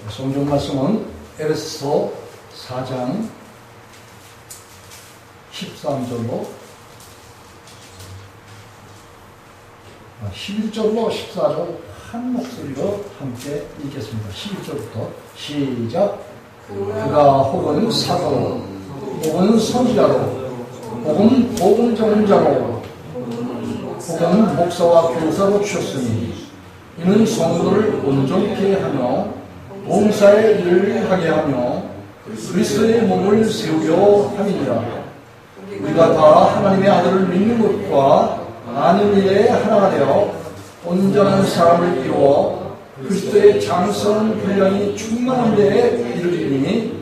성경 말씀은 에베소서 4장 13절로 11절로 14절 한 목소리로 함께 읽겠습니다. 11절부터 시작. 그가 혹은 사도 혹은 선지자로 혹은 복음 전자로 혹은 목사와 교사로 주셨으니 이는 성도를 온전케 하며 봉사의 일을 하게 하며 그리스도의 몸을 세우려 함이니라. 우리가 다 하나님의 아들을 믿는 것과 아는 일에 하나가 되어 온전한 사람을 이루어 그리스도의 장성 분량이 충만한 데에 이르리니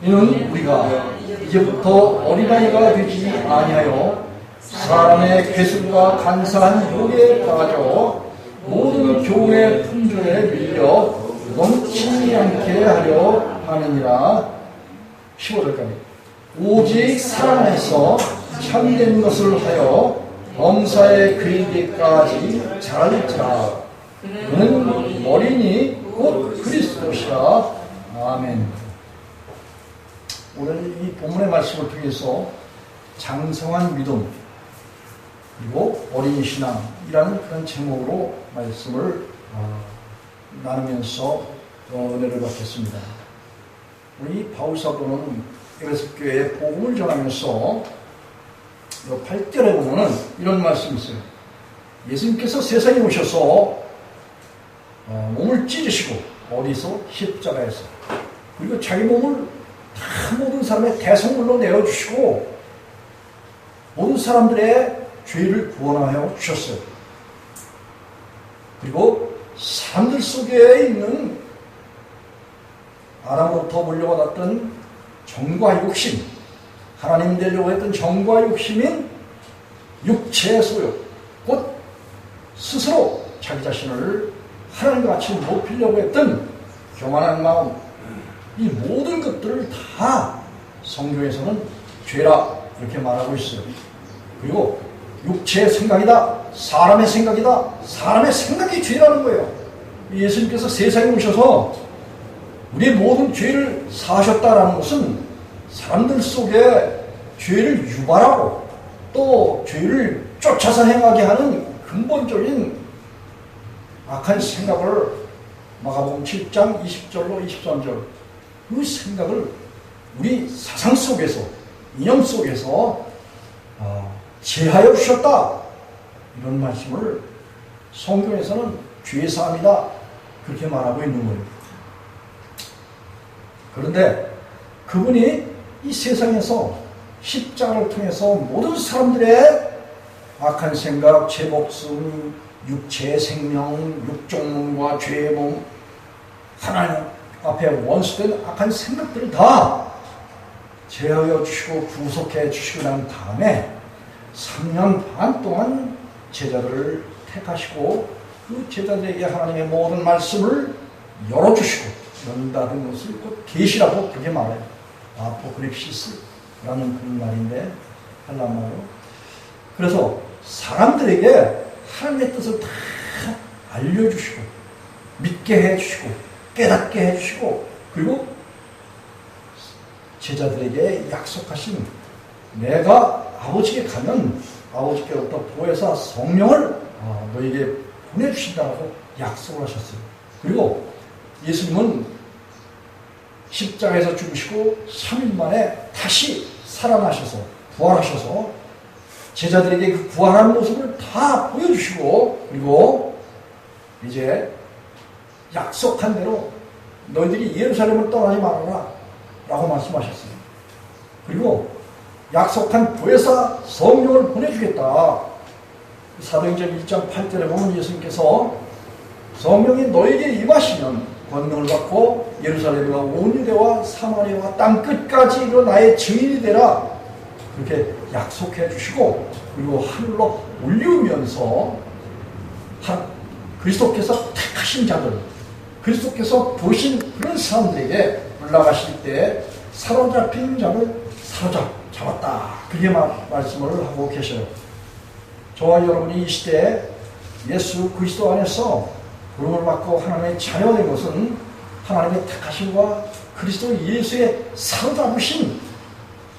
이는 우리가 이제부터 어린아이가 되지 아니하여 사람의 괴습과 간사한 유혹에 빠져 모든 교훈의 품절에 밀려 넘치지 않게 하려 하느니라. 15절까지. 오직 사랑 안에서 참된 것을 하여 범사에 그에게까지 자랄지라. 그는 머리니 곧 그리스도시라. 아멘. 오늘 이 본문의 말씀을 통해서 장성한 믿음 그리고 어린 신앙이라는 그런 제목으로 말씀을 나누면서 은혜를 받겠습니다. 우리 바울 사도는 에베소 교회에 복음을 전하면서 8절에 보면은 이런 말씀이 있어요. 예수님께서 세상에 오셔서 몸을 찢으시고 어디서? 십자가에서. 그리고 자기 몸을 다 모든 사람의 대성물로 내어주시고 모든 사람들의 죄를 구원하여 주셨어요. 그리고 사람들 속에 있는 아담으로부터 물려받았던 정과 욕심, 하나님 되려고 했던 정과 욕심인 육체의 소욕, 곧 스스로 자기 자신을 하나님과 같이 높이려고 했던 교만한 마음, 이 모든 것들을 다 성경에서는 죄라 이렇게 말하고 있어요. 그리고 육체의 생각이다, 사람의 생각이다, 사람의 생각이 죄라는 거예요. 예수님께서 세상에 오셔서 우리의 모든 죄를 사하셨다라는 것은 사람들 속에 죄를 유발하고 또 죄를 쫓아서 행하게 하는 근본적인 악한 생각을 마가복음 7장 20절로 23절 그 생각을 우리 사상 속에서 이념 속에서 제하여 주셨다 이런 말씀을 성경에서는 죄사함이다 그렇게 말하고 있는 거예요. 그런데 그분이 이 세상에서 십자가를 통해서 모든 사람들의 악한 생각, 제 목숨, 육체의 생명, 육종과 죄의 몸, 하나님 앞에 원수된 악한 생각들을 다 제하여 주시고 구속해 주시고 난 다음에 3년 반 동안 제자들을 택하시고 그 제자들에게 하나님의 모든 말씀을 열어주시고 연다는 것을 곧 계시라고 그렇게 말해요. 아포크립시스라는 그런 말인데 헬라말로. 그래서 사람들에게 하나님의 뜻을 다 알려주시고 믿게 해주시고 깨닫게 해주시고 그리고 제자들에게 약속하신 내가 아버지께 가면 아버지께로부터 보혜사 성령을 너에게 보내주신다고 약속을 하셨어요. 그리고 예수님은 십자가에서 죽으시고 3일 만에 다시 살아나셔서 부활하셔서 제자들에게 그 부활한 모습을 다 보여주시고 그리고 이제 약속한 대로 너희들이 예루살렘을 떠나지 말아라 라고 말씀하셨어요. 그리고 약속한 보혜사 성령을 보내주겠다. 사도행전 1장 8절에 보면 예수님께서 성령이 너에게 임하시면 권능을 받고 예루살렘과 온 유대와 사마리아와 땅 끝까지 이거 나의 증인이 되라 그렇게 약속해 주시고 그리고 하늘로 올리우면서 그리스도께서 택하신 자들 그리스도께서 보신 그런 사람들에게 올라가실 때 사로잡힌 자를 사로잡았다 그렇게 말씀을 하고 계셔요. 저와 여러분이 이 시대에 예수 그리스도 안에서 부름을 받고 하나님의 자녀된 것은 하나님의 택하심과 그리스도 예수의 사로잡으신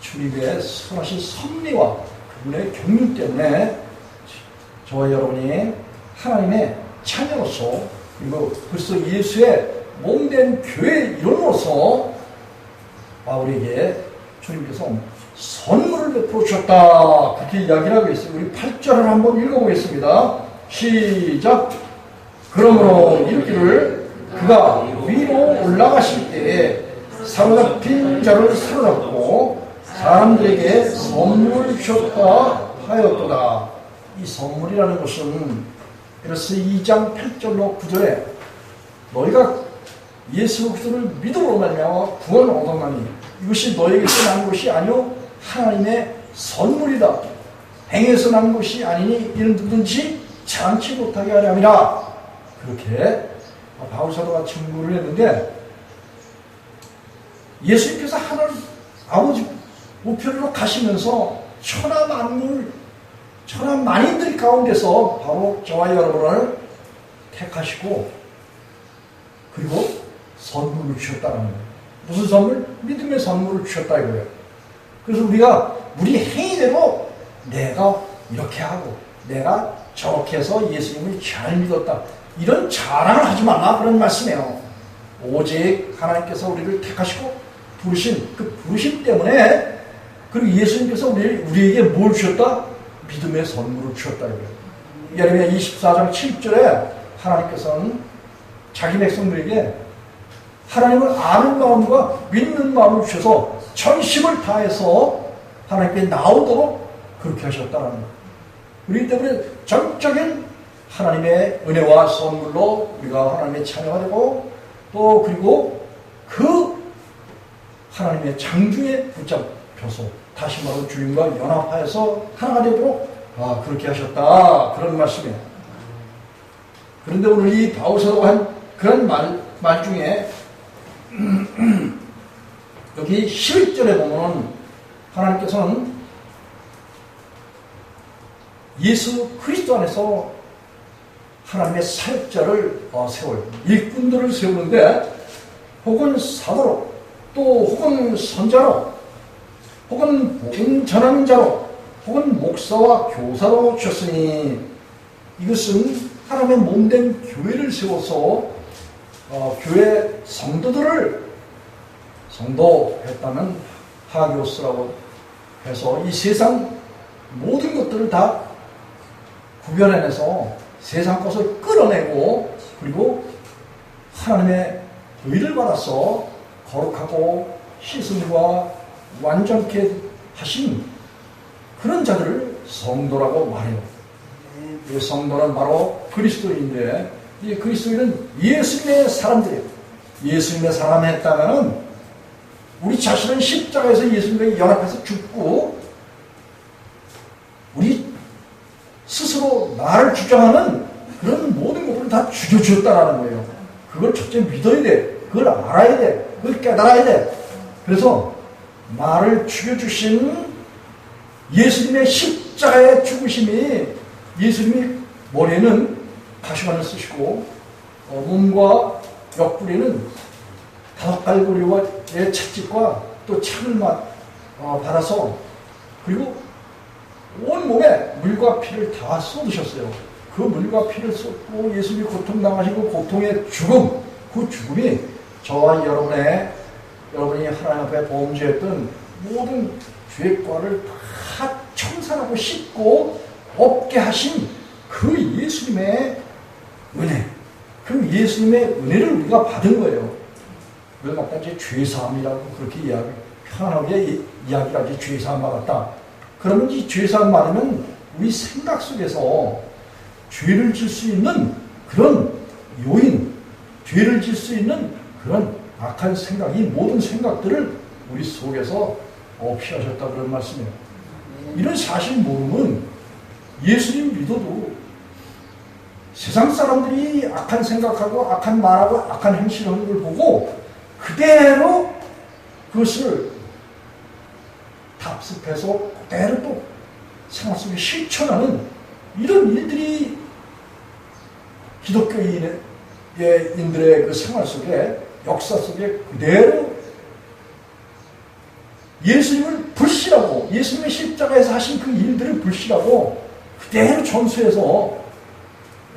주님의 선하신 섭리와 그분의 경륜 때문에 저와 여러분이 하나님의 자녀로서 그리고 그리스도 예수의 몸된 교회의 일원으로서 우리에게 주님께서 선물을 베풀어 주셨다, 그렇게 이야기를 하고 있어요. 우리 8절을 한번 읽어보겠습니다. 시작. 그러므로 이르기를 그가 위로 올라가실 때에 사로잡힌 자를 사로잡고 사람들에게 선물을 주셨다 하였도다. 이 선물이라는 것은 그래서 2장 8절로 9절에 너희가 예수 그리스도를 믿음으로 말미암아 구원을 얻었나니 이것이 너희에게서 난 것이 아니요 하나님의 선물이다. 행해서 난 것이 아니니 이는 누구든지 참지 못하게 하려 함이라. 그렇게 바울 사도가 증거를 했는데, 예수님께서 하나님 아버지 우편으로 가시면서 천하 만인들 가운데서 바로 저와 여러분을 택하시고 그리고 선물을 주셨다는 거예요. 무슨 선물? 믿음의 선물을 주셨다 이거예요. 그래서 우리가 우리 행위대로 내가 이렇게 하고 내가 저렇게 해서 예수님을 잘 믿었다, 이런 자랑을 하지 말라, 그런 말씀이에요. 오직 하나님께서 우리를 택하시고 부르신 그 부르심 때문에, 그리고 예수님께서 우리에게 뭘 주셨다? 믿음의 선물을 주셨다 이거예요. 예레미야 24장 7절에 하나님께서는 자기 백성들에게 하나님을 아는 마음과 믿는 마음을 주셔서 전심을 다해서 하나님께 나오도록 그렇게 하셨다는 거예요. 그렇기 때문에 전적인 하나님의 은혜와 선물로 우리가 하나님의 자녀가 되고, 또 그리고 그 하나님의 장중에 붙잡혀서 다시 말하면 주님과 연합하여서 하나가 되도록 그렇게 하셨다, 그런 말씀이에요. 그런데 오늘 이 바울 사도가 한 그런 말 중에 여기 11절에 보면 하나님께서는 예수 그리스도 안에서 하나님의 사역자를 세워요. 일꾼들을 세우는데, 혹은 사도로, 또 혹은 선자로, 혹은 복음 전하는 자로, 혹은 목사와 교사로 주셨으니, 이것은 하나님의 몸된 교회를 세워서 교회 성도들을, 성도했다는 하교스라고 해서 이 세상 모든 것들을 다 구별해내서 세상 것을 끌어내고, 그리고 하나님의 의를 받아서 거룩하고 씻음과 완전케 하신 그런 자들을 성도라고 말해요. 이 성도는 바로 그리스도인인데, 이 그리스도인은 예수님의 사람들이에요. 예수님의 사람이 했다면 우리 자신은 십자가에서 예수님과 연합해서 죽고, 우리 스스로 나를 주장하는 그런 모든 것들을 다 죽여주었다라는 거예요. 그걸 첫째 믿어야 돼. 그걸 알아야 돼. 그걸 깨달아야 돼. 그래서 나를 죽여주신 예수님의 십자가의 죽으심이, 예수님이 머리에는 가시관을 쓰시고 몸과 옆구리는 다각갈고리와의 채찍과 또 창을 받아서, 그리고 온몸에 물과 피를 다 쏟으셨어요. 그 물과 피를 쏟고 예수님이 고통당하시고 고통의 죽음, 그 죽음이 저와 여러분이 하나님 앞에 범죄했던 모든 죄과를 다 청산하고 씻고 없게 하신 그 예수님의 은혜, 그 예수님의 은혜를 우리가 받은 거예요. 그걸 갖다 이제 죄사함이라고 그렇게 편하게 이야기를 하지, 죄사함 받았다. 그러면 이 죄사함 받으면 우리 생각 속에서 죄를 질 수 있는 그런 요인, 죄를 질 수 있는 그런 악한 생각, 이 모든 생각들을 우리 속에서 없애하셨다, 그런 말씀이에요. 이런 사실 모르면 예수님 믿어도 세상 사람들이 악한 생각하고 악한 말하고 악한 행실하는 걸 보고 그대로 그것을 답습해서 그대로 또 생활 속에 실천하는 이런 일들이 기독교인들의 그 생활 속에 역사 속에 그대로 예수님을 불신하고 예수님의 십자가에서 하신 그 일들을 불신하고 그대로 전수해서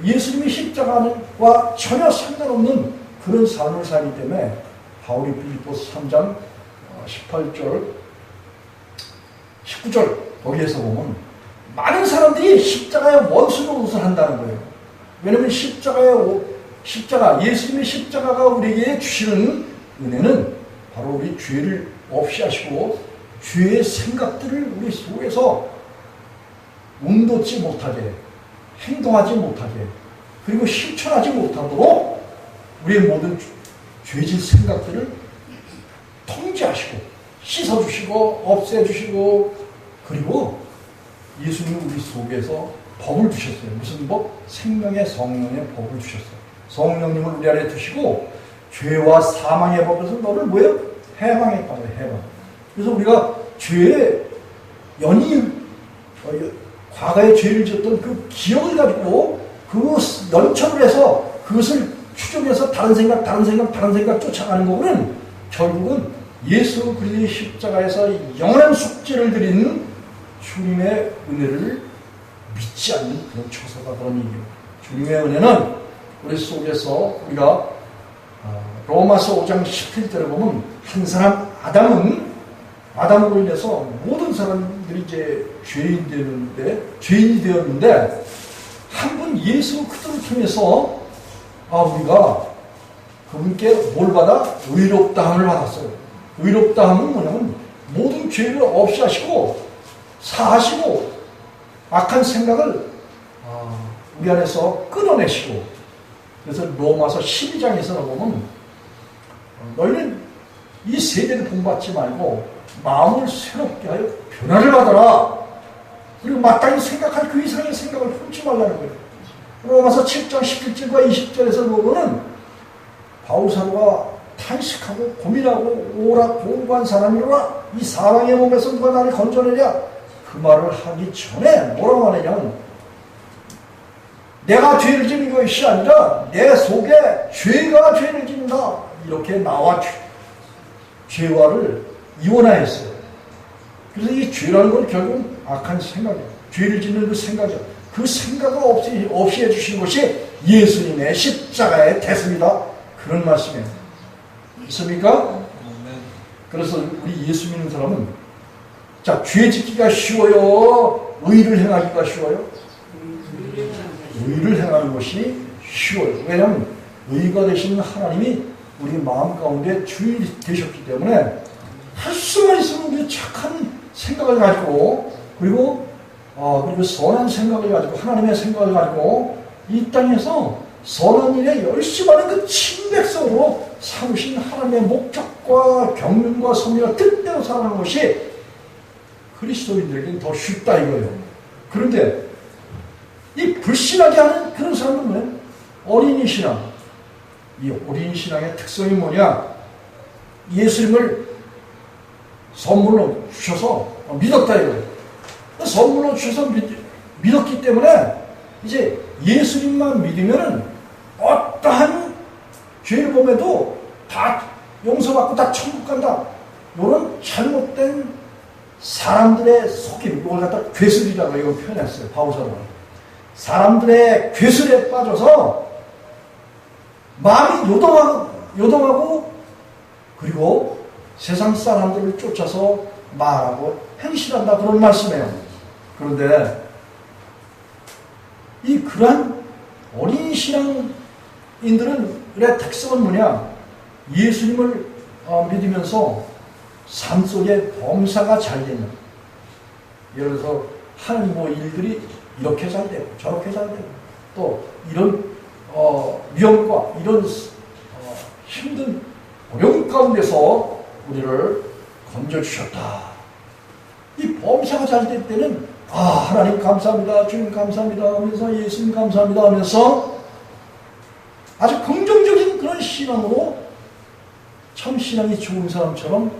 예수님의 십자가와 전혀 상관없는 그런 삶을 살기 때문에 바울이 빌립보서 3장 18절 19절 거기에서 보면 많은 사람들이 십자가의 원수 노릇을 한다는 거예요. 왜냐하면 십자가 예수님의 십자가가 우리에게 주시는 은혜는 바로 우리 죄를 없이 하시고 죄의 생각들을 우리 속에서 움돋지 못하게 행동하지 못하게 그리고 실천하지 못하도록 우리의 모든 죄질 생각들을 통제하시고 씻어주시고 없애주시고 그리고 예수님은 우리 속에서 법을 주셨어요. 무슨 법? 생명의 성령의 법을 주셨어요. 성령님을 우리 안에 두시고 죄와 사망의 법에서 너를 뭐예요? 해방에 빠져 해방. 그래서 우리가 죄의 과거에 죄를 지었던 그 기억을 가지고 그 연천을 해서 그것을 추적해서 다른 생각 쫓아가는 거는 결국은 예수 그리스도의 십자가에서 영원한 속죄를 드리는 주님의 은혜를 믿지 않는 그런 처사가 그런 일이에요. 주님의 은혜는 우리 속에서 우리가 로마서 5장 17절을 보면 한 사람 아담으로 인해서 모든 사람들이 이제 죄인이 되었는데 한 분 예수 그리스도를 통해서 우리가 그분께 뭘 받아? 의롭다함을 받았어요. 의롭다함은 뭐냐면 모든 죄를 없이 하시고 사하시고 악한 생각을 우리 안에서 끊어내시고 그래서 로마서 12장에서 보면 너희는 이 세대를 본받지 말고 마음을 새롭게 하여 변화를 받아라. 그리고 마땅히 생각할 그 이상의 생각을 품지 말라는 거예요. 로마서 7장 17절과 20절에서 보면은 바울사도가 탄식하고 고민하고 오락고고한 사람이로라 이 사랑의 몸에서 누가 나를 건져내랴 그 말을 하기 전에 뭐라고 하느냐면 내가 죄를 짓는 것이 아니라 내 속에 죄가 죄를 짓는다 이렇게 나와 죄와를 이원화했어요. 그래서 이 죄라는 건 결국은 악한 생각이에요. 죄를 짓는 그 생각이죠. 그 생각을 없이 해주신 것이 예수님의 십자가의 대습이다. 그런 말씀이에요. 있습니까? 그래서 우리 예수 믿는 사람은 자, 죄 짓기가 쉬워요? 의를 행하기가 쉬워요? 의를 행하는 것이 쉬워요. 왜냐하면 의가 되신 하나님이 우리 마음 가운데 주인이 되셨기 때문에 할 수만 있으면 우리 착한 생각을 가지고 그리고 선한 생각을 가지고 하나님의 생각을 가지고 이 땅에서 선한 일에 열심히 하는 그 친백성으로 삼으신 하나님의 목적과 경륜과 섭리와 뜻대로 살아가는 것이 그리스도인들에게는 더 쉽다 이거예요. 그런데 이 불신하게 하는 그런 사람은 뭐예요? 어린이 신앙. 이 어린이 신앙의 특성이 뭐냐? 예수님을 선물로 주셔서 믿었다 이거예요. 선물로 주셔서 믿었기 때문에 이제 예수님만 믿으면은 어떠한 죄를 범해도 다 용서받고 다 천국 간다. 이런 잘못된 사람들의 속임, 이걸 갖다 괴술이라고 이거 표현했어요. 바울사도가. 사람들의 괴술에 빠져서 마음이 요동하고 그리고 세상 사람들을 쫓아서 말하고 행실한다 그런 말씀이에요. 그런데 그러한 어린 신앙인들의 특성은 뭐냐? 예수님을 믿으면서 삶 속에 범사가 잘 되는, 예를 들어서 하는 일들이 이렇게 잘 되고 저렇게 잘 되고 또 이런 위험과 이런 힘든 어려움 가운데서 우리를 건져주셨다. 이 범사가 잘 될 때는 하나님 감사합니다, 주님 감사합니다 하면서 예수님 감사합니다 하면서 아주 긍정적인 그런 신앙으로 참 신앙이 좋은 사람처럼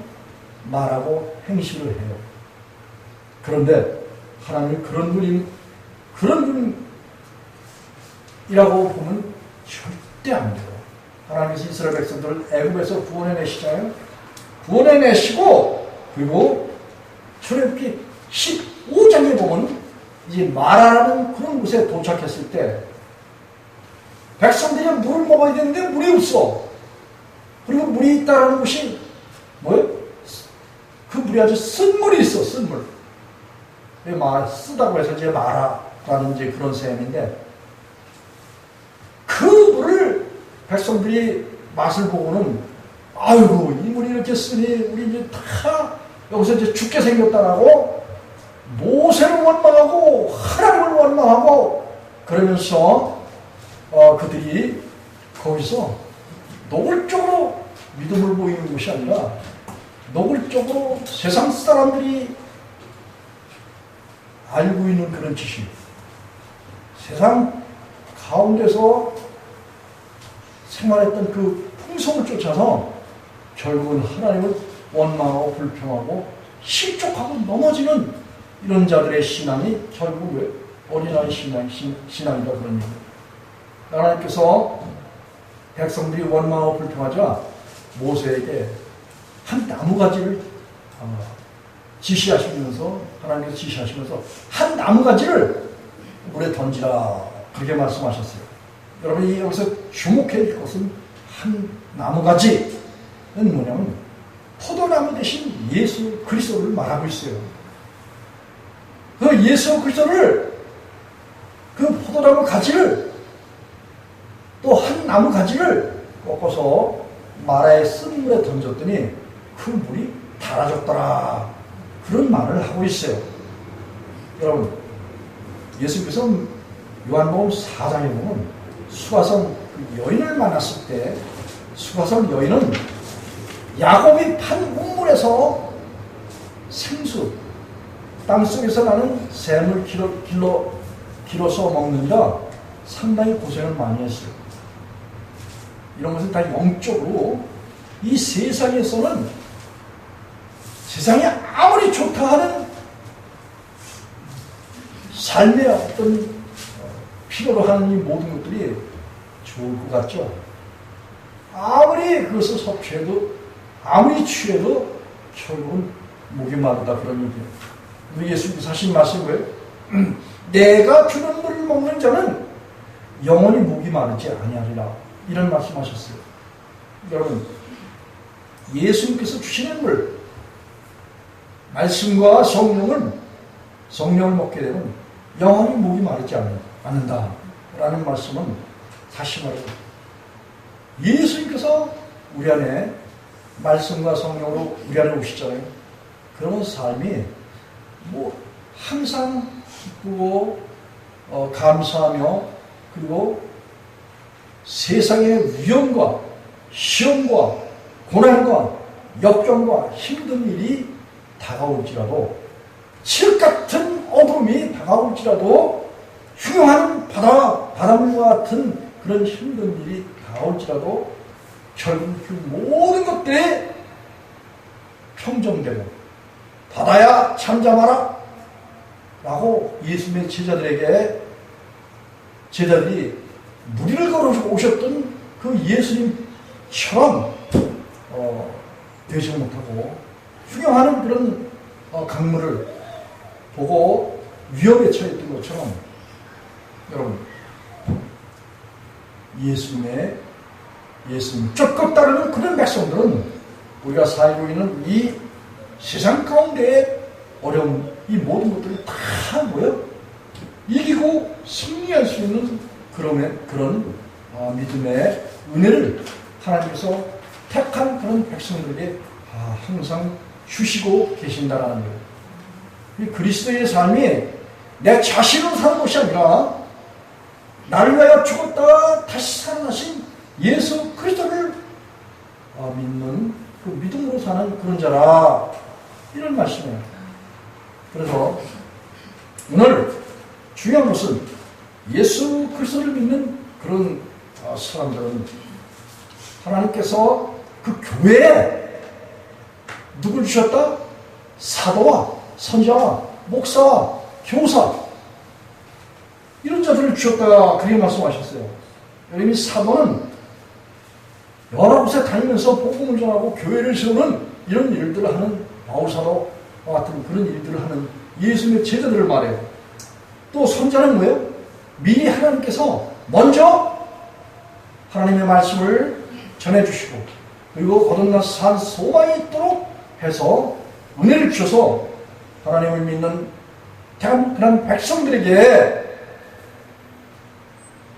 말하고 행실을 해요. 그런데 하나님 그런 분이라고 보면 절대 안 돼요. 하나님께서 이스라엘 백성들을 애굽에서 구원해내시잖아요. 구원해내시고 그리고 출애굽기 15장에 보면 이 마라라는 그런 곳에 도착했을 때 백성들이 물을 먹어야 되는데 물이 없어. 그리고 물이 있다라는 것이 뭐예요? 그 물이 아주 쓴 물이 있어. 쓴 물. 쓰다고 해서 이제 마라라는 이제 그런 셈인데 그 물을 백성들이 맛을 보고는 아이고 이 물이 이렇게 쓰니 우리 이제 다 여기서 이제 죽게 생겼다라고 모세를 원망하고 하나님을 원망하고 그러면서 그들이 거기서 노골적으로 믿음을 보이는 것이 아니라 노골적으로 세상 사람들이 알고 있는 그런 지식, 세상 가운데서 생활했던 그 풍속을 쫓아서 결국은 하나님을 원망하고 불평하고 실족하고 넘어지는 이런 자들의 신앙이 결국 왜 어린아이 신앙이다 그런 얘기예요. 하나님께서 백성들이 원망하고 불평하자 모세에게 한 나무가지를 지시하시면서 하나님께서 지시하시면서 한 나무가지를 물에 던지라 그렇게 말씀하셨어요. 여러분이 여기서 주목해야 될 것은 한 나무가지는 뭐냐면 포도나무 대신 예수 그리스도를 말하고 있어요. 그 예수 그리스도를 그 포도나무 가지를 또 한 나무 가지를 꺾어서 마라의 쓴 물에 던졌더니 그 물이 달아졌더라. 그런 말을 하고 있어요. 여러분, 예수께서 요한복음 4장에 보면 수가성 여인을 만났을 때 수가성 여인은 야곱이 판 우물에서 생수, 땅속에서 나는 샘을 길어서 먹느니라 상당히 고생을 많이 했어요. 이런 것은 다 영적으로 이 세상에서는 세상이 아무리 좋다 하는 삶의 어떤 필요로 하는 이 모든 것들이 좋을 것 같죠. 아무리 그것을 섭취해도 아무리 취해도 결국은 목이 마르다 그런 얘기예요. 예수님께서 하신 말씀이 뭐예요? 내가 주는 물을 먹는 자는 영원히 목이 마르지 아니하리라. 이런 말씀하셨어요. 여러분, 예수님께서 주시는 물, 말씀과 성령을 먹게 되면 영원히 목이 마르지 않는다. 라는 말씀은 다시 말해서 예수님께서 우리 안에 말씀과 성령으로 우리 안에 오시잖아요. 그런 삶이 항상 기쁘고 감사하며 그리고 세상의 위험과 시험과 고난과 역경과 힘든 일이 다가올지라도 칠흑 같은 어둠이 다가올지라도 흉흉한 바닷물과 같은 그런 힘든 일이 다가올지라도 결국 그 모든 것들이 평정되고 바다야 잠잠하라 라고 예수님의 제자들이 무리를 걸어 오셨던 그 예수님처럼 되지 못하고 흉흉하는 그런 강물을 보고 위협에 처했던 것처럼 여러분 예수님 쫓고 따르는 그런 백성들은 우리가 살고 있는 이 세상 가운데의 어려움 이 모든 것들이 다 이기고 승리할 수 있는 그런 믿음의 은혜를 하나님께서 택한 그런 백성들에게 항상 주시고 계신다라는 거예요. 그리스도의 삶이 내 자신으로 사는 것이 아니라 나를 위하여 죽었다 다시 살아나신 예수 그리스도를 믿는 그 믿음으로 사는 그런 자라 이런 말씀이에요. 그래서 오늘 중요한 것은 예수 그리스도를 믿는 그런 사람들은 하나님께서 그 교회에 누굴 주셨다? 사도와 선지자와 목사와 교사 이런 자들을 주셨다 그렇게 말씀하셨어요. 여러분 사도는 여러 곳에 다니면서 복음을 전하고 교회를 세우는 이런 일들을 하는 바울사도와 같은 그런 일들을 하는 예수님의 제자들을 말해요. 또 선자는 뭐예요? 미리 하나님께서 먼저 하나님의 말씀을 전해주시고 그리고 거듭나서 산 소망이 있도록 해서 은혜를 주셔서 하나님을 믿는 그런 백성들에게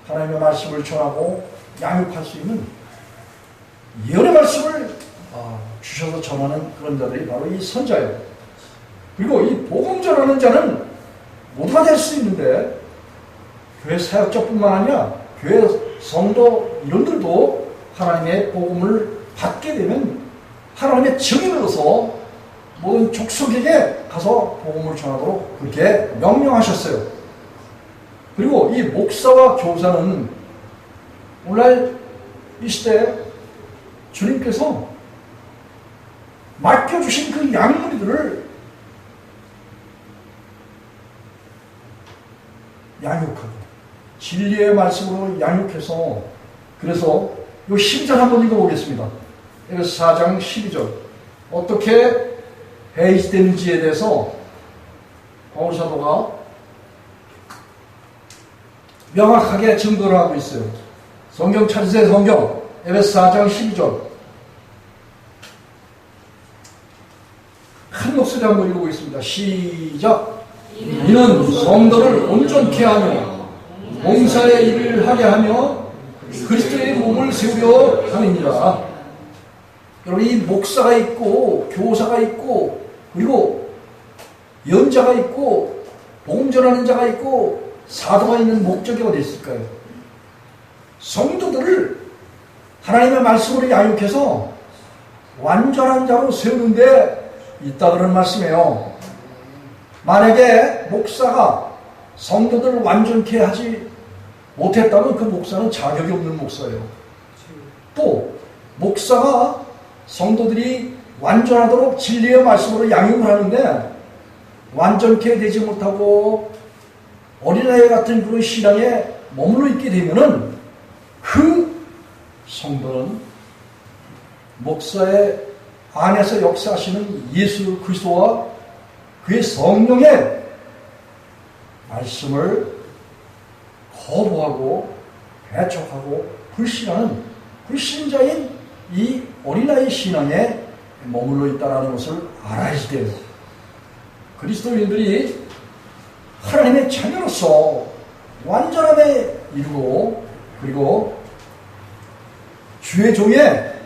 하나님의 말씀을 전하고 양육할 수 있는 예언의 말씀을 주셔서 전하는 그런 자들이 바로 이 선자예요. 그리고 이 복음 전하는 자는 모두가 될 수 있는데 교회 사역자뿐만 아니라 교회 성도 이런들도 하나님의 복음을 받게 되면 하나님의 증인으로서 모든 족속에게 가서 복음을 전하도록 그렇게 명령하셨어요. 그리고 이 목사와 교사는 오늘날 이 시대에 주님께서 맡겨주신 그 양무리들을 양육하고 진리의 말씀으로 양육해서 그래서 이 12절 한번 읽어보겠습니다. 그래서 4장 12절 어떻게 해이되는지에 대해서 바울사도가 명확하게 증거를 하고 있어요. 성경 찾으세요. 성경 에베소 4장 12절 큰 목소리 한번 읽어보겠습니다. 시작. 이는 성도를 온전케 하며 봉사의 일을 하게 하며 그리스도의 몸을 세우려 함이니라. 여러분 이 목사가 있고 교사가 있고 그리고 연자가 있고 복음 전하는 자가 있고 사도가 있는 목적이 어디 있을까요? 성도들을 하나님의 말씀으로 양육해서 완전한 자로 세우는 데 있다 그런 말씀이에요. 만약에 목사가 성도들을 완전케 하지 못했다면 그 목사는 자격이 없는 목사예요. 또 목사가 성도들이 완전하도록 진리의 말씀으로 양육을 하는데 완전케 되지 못하고 어린아이 같은 그런 신앙에 머물러 있게 되면은 그 성도는 목사의 안에서 역사하시는 예수 그리스도와 그의 성령의 말씀을 거부하고 배척하고 불신하는 불신자인 이 어린아이 신앙에 머물러 있다는 것을 알아야 돼요. 그리스도인들이 하나님의 자녀로서 완전함에 이르고 그리고 주의 종의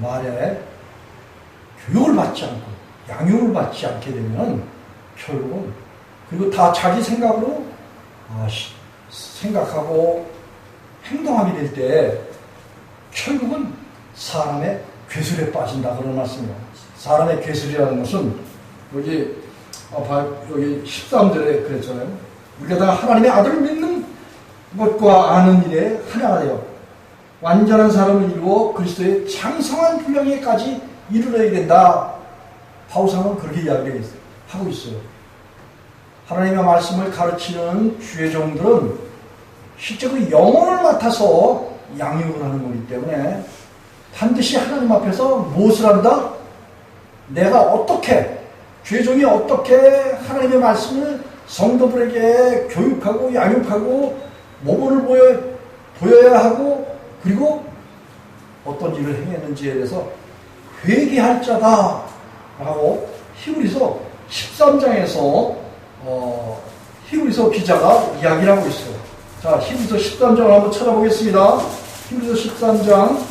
말에 교육을 받지 않고 양육을 받지 않게 되면 결국은 그리고 다 자기 생각으로 생각하고 행동하게 될 때 결국은 사람의 괴술에 빠진다 그런 말씀이에요. 사람의 괴술이라는 것은 여기 13절에 그랬잖아요. 우리가 다 하나님의 아들을 믿는 것과 아는 일에 하나가 되어 완전한 사람을 이루어 그리스도의 장성한 분량에까지 이르러야 된다. 바울사는 그렇게 이야기를 하고 있어요. 하나님의 말씀을 가르치는 주의 종들은 실제 그 영혼을 맡아서 양육을 하는 거기 때문에 반드시 하나님 앞에서 무엇을 한다? 내가 어떻게 주의 종이 어떻게 하나님의 말씀을 성도들에게 교육하고 양육하고 모범을 보여야 하고 그리고 어떤 일을 행했는지에 대해서 회개할 자다 라고 히브리서 13장에서 히브리서 기자가 이야기를 하고 있어요. 자, 히브리서 13장을 한번 찾아보겠습니다. 히브리서 13장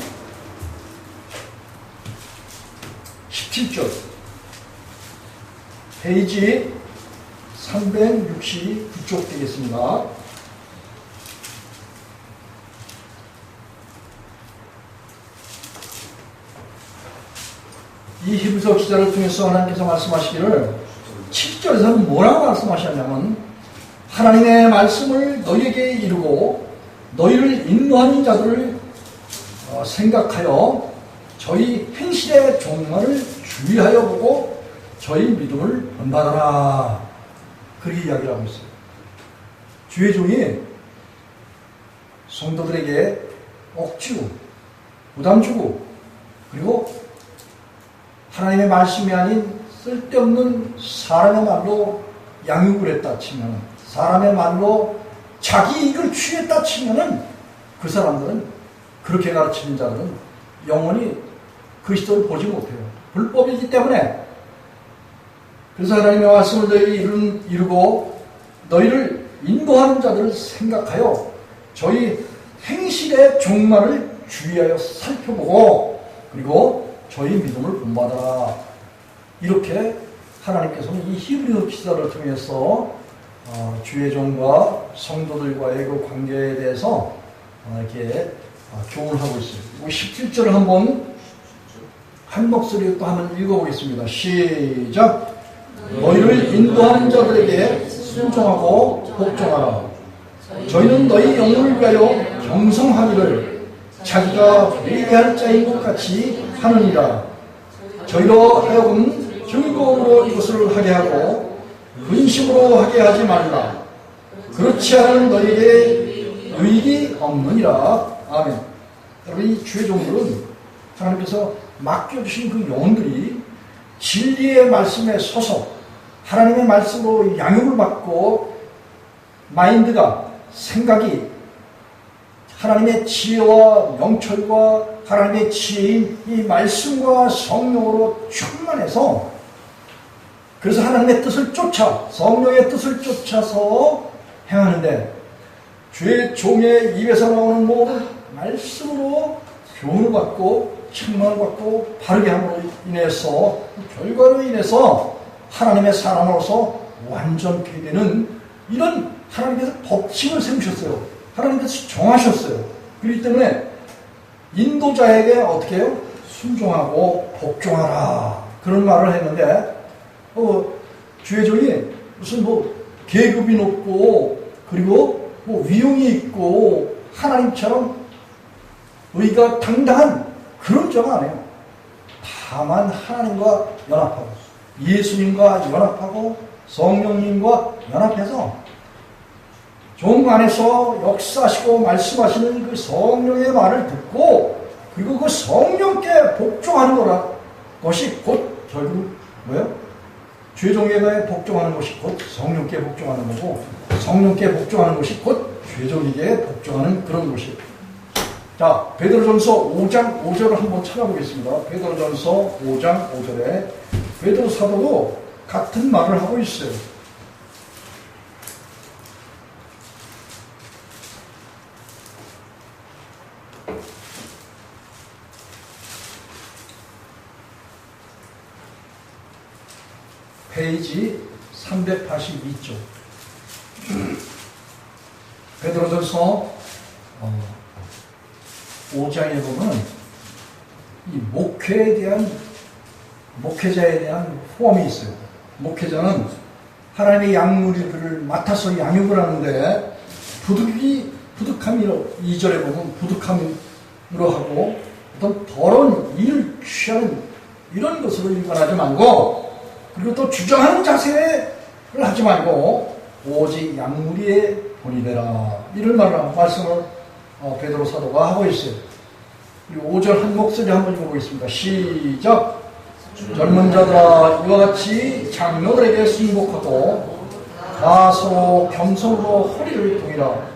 17절 페이지 369쪽 되겠습니다. 이 히브리서 기자를 통해서 하나님께서 말씀하시기를 7절에서는 뭐라고 말씀하셨냐면 하나님의 말씀을 너희에게 이루고 너희를 인도하는 자들을 생각하여 저희 행실의 종말을 주의하여 보고 저희 믿음을 본받아라. 그렇게 이야기를 하고 있어요. 주의 종이 성도들에게 억지로 부담 주고, 그리고 하나님의 말씀이 아닌 쓸데없는 사람의 말로 양육을 했다 치면, 사람의 말로 자기 이익을 취했다 치면은 그 사람들은, 그렇게 가르치는 자들은 영원히 그리스도를 보지 못해요. 불법이기 때문에. 그래서 하나님의 말씀을 너희 이루고 너희를 인도하는 자들을 생각하여 저희 행실의 종말을 주의하여 살펴보고, 그리고 저희 믿음을 본받아라. 이렇게 하나님께서는 이 히브리서 기사를 통해서 주의 종과 성도들과의 그 관계에 대해서 이렇게 교훈을 하고 있어요. 17절을 한번 한 목소리로 또 한번 읽어보겠습니다. 시작. 너희를 인도하는 자들에게 순종하고 복종하라. 저희는 너희 영혼을 위하여 경성하기를 자기가 회개할 자인 것 같이 하느니라. 저희로 하여금 즐거움으로 이것을 하게 하고 근심으로 하게 하지 말라. 그렇지 않으면 너희에게 유익이 없느니라. 아멘. 여러분, 이 주의 종들은 하나님께서 맡겨주신 그 영혼들이 진리의 말씀에 서서 하나님의 말씀으로 양육을 받고 마인드가, 생각이 하나님의 지혜와 명철과 하나님의 지혜인 이 말씀과 성령으로 충만해서, 그래서 하나님의 뜻을 쫓아, 성령의 뜻을 쫓아서 행하는데, 주의 종의 입에서 나오는 모든 말씀으로 교훈을 받고 충만을 받고 바르게 함으로 인해서, 결과로 인해서 하나님의 사람으로서 완전케 되는, 이런 하나님께서 법칙을 세우셨어요. 하나님께서 정하셨어요. 그렇기 때문에 인도자에게 어떻게 해요? 순종하고 복종하라. 그런 말을 했는데, 주의 종이 무슨 계급이 높고, 그리고 위용이 있고, 하나님처럼 의가 당당한 그런 자가 아니에요. 다만 하나님과 연합하고, 예수님과 연합하고, 성령님과 연합해서 종 안에서 역사하시고 말씀하시는 그 성령의 말을 듣고, 그리고 그 성령께 복종하는 것이 곧 결국 뭐예요? 주의 종에게 복종하는 것이 곧 성령께 복종하는 거고, 성령께 복종하는 것이 곧 주의 종에게 복종하는 그런 것이에요. 자, 베드로전서 5장 5절을 한번 찾아보겠습니다. 베드로전서 5장 5절에 베드로 사도도 같은 말을 하고 있어요. 페이지 382쪽. 베드로전서 5장에 보면 이 목회자에 대한 포함이 있어요. 목회자는 하나님의 양무리들을 맡아서 양육을 하는데, 부득함으로 2절에 보면 부득함으로 하고 어떤 더러운 일을 취하는 이런 것으로 일관하지 말고, 그리고 또 주장하는 자세를 하지 말고 오직 양무리의 본이 되라. 이런 말씀을 베드로 사도가 하고 있어요. 그리고 5절 한 목소리 한번 읽어보겠습니다. 시작. 젊은 자들아, 이와 같이 장로들에게 순복하고 다 서로 겸손으로 허리를 동이라.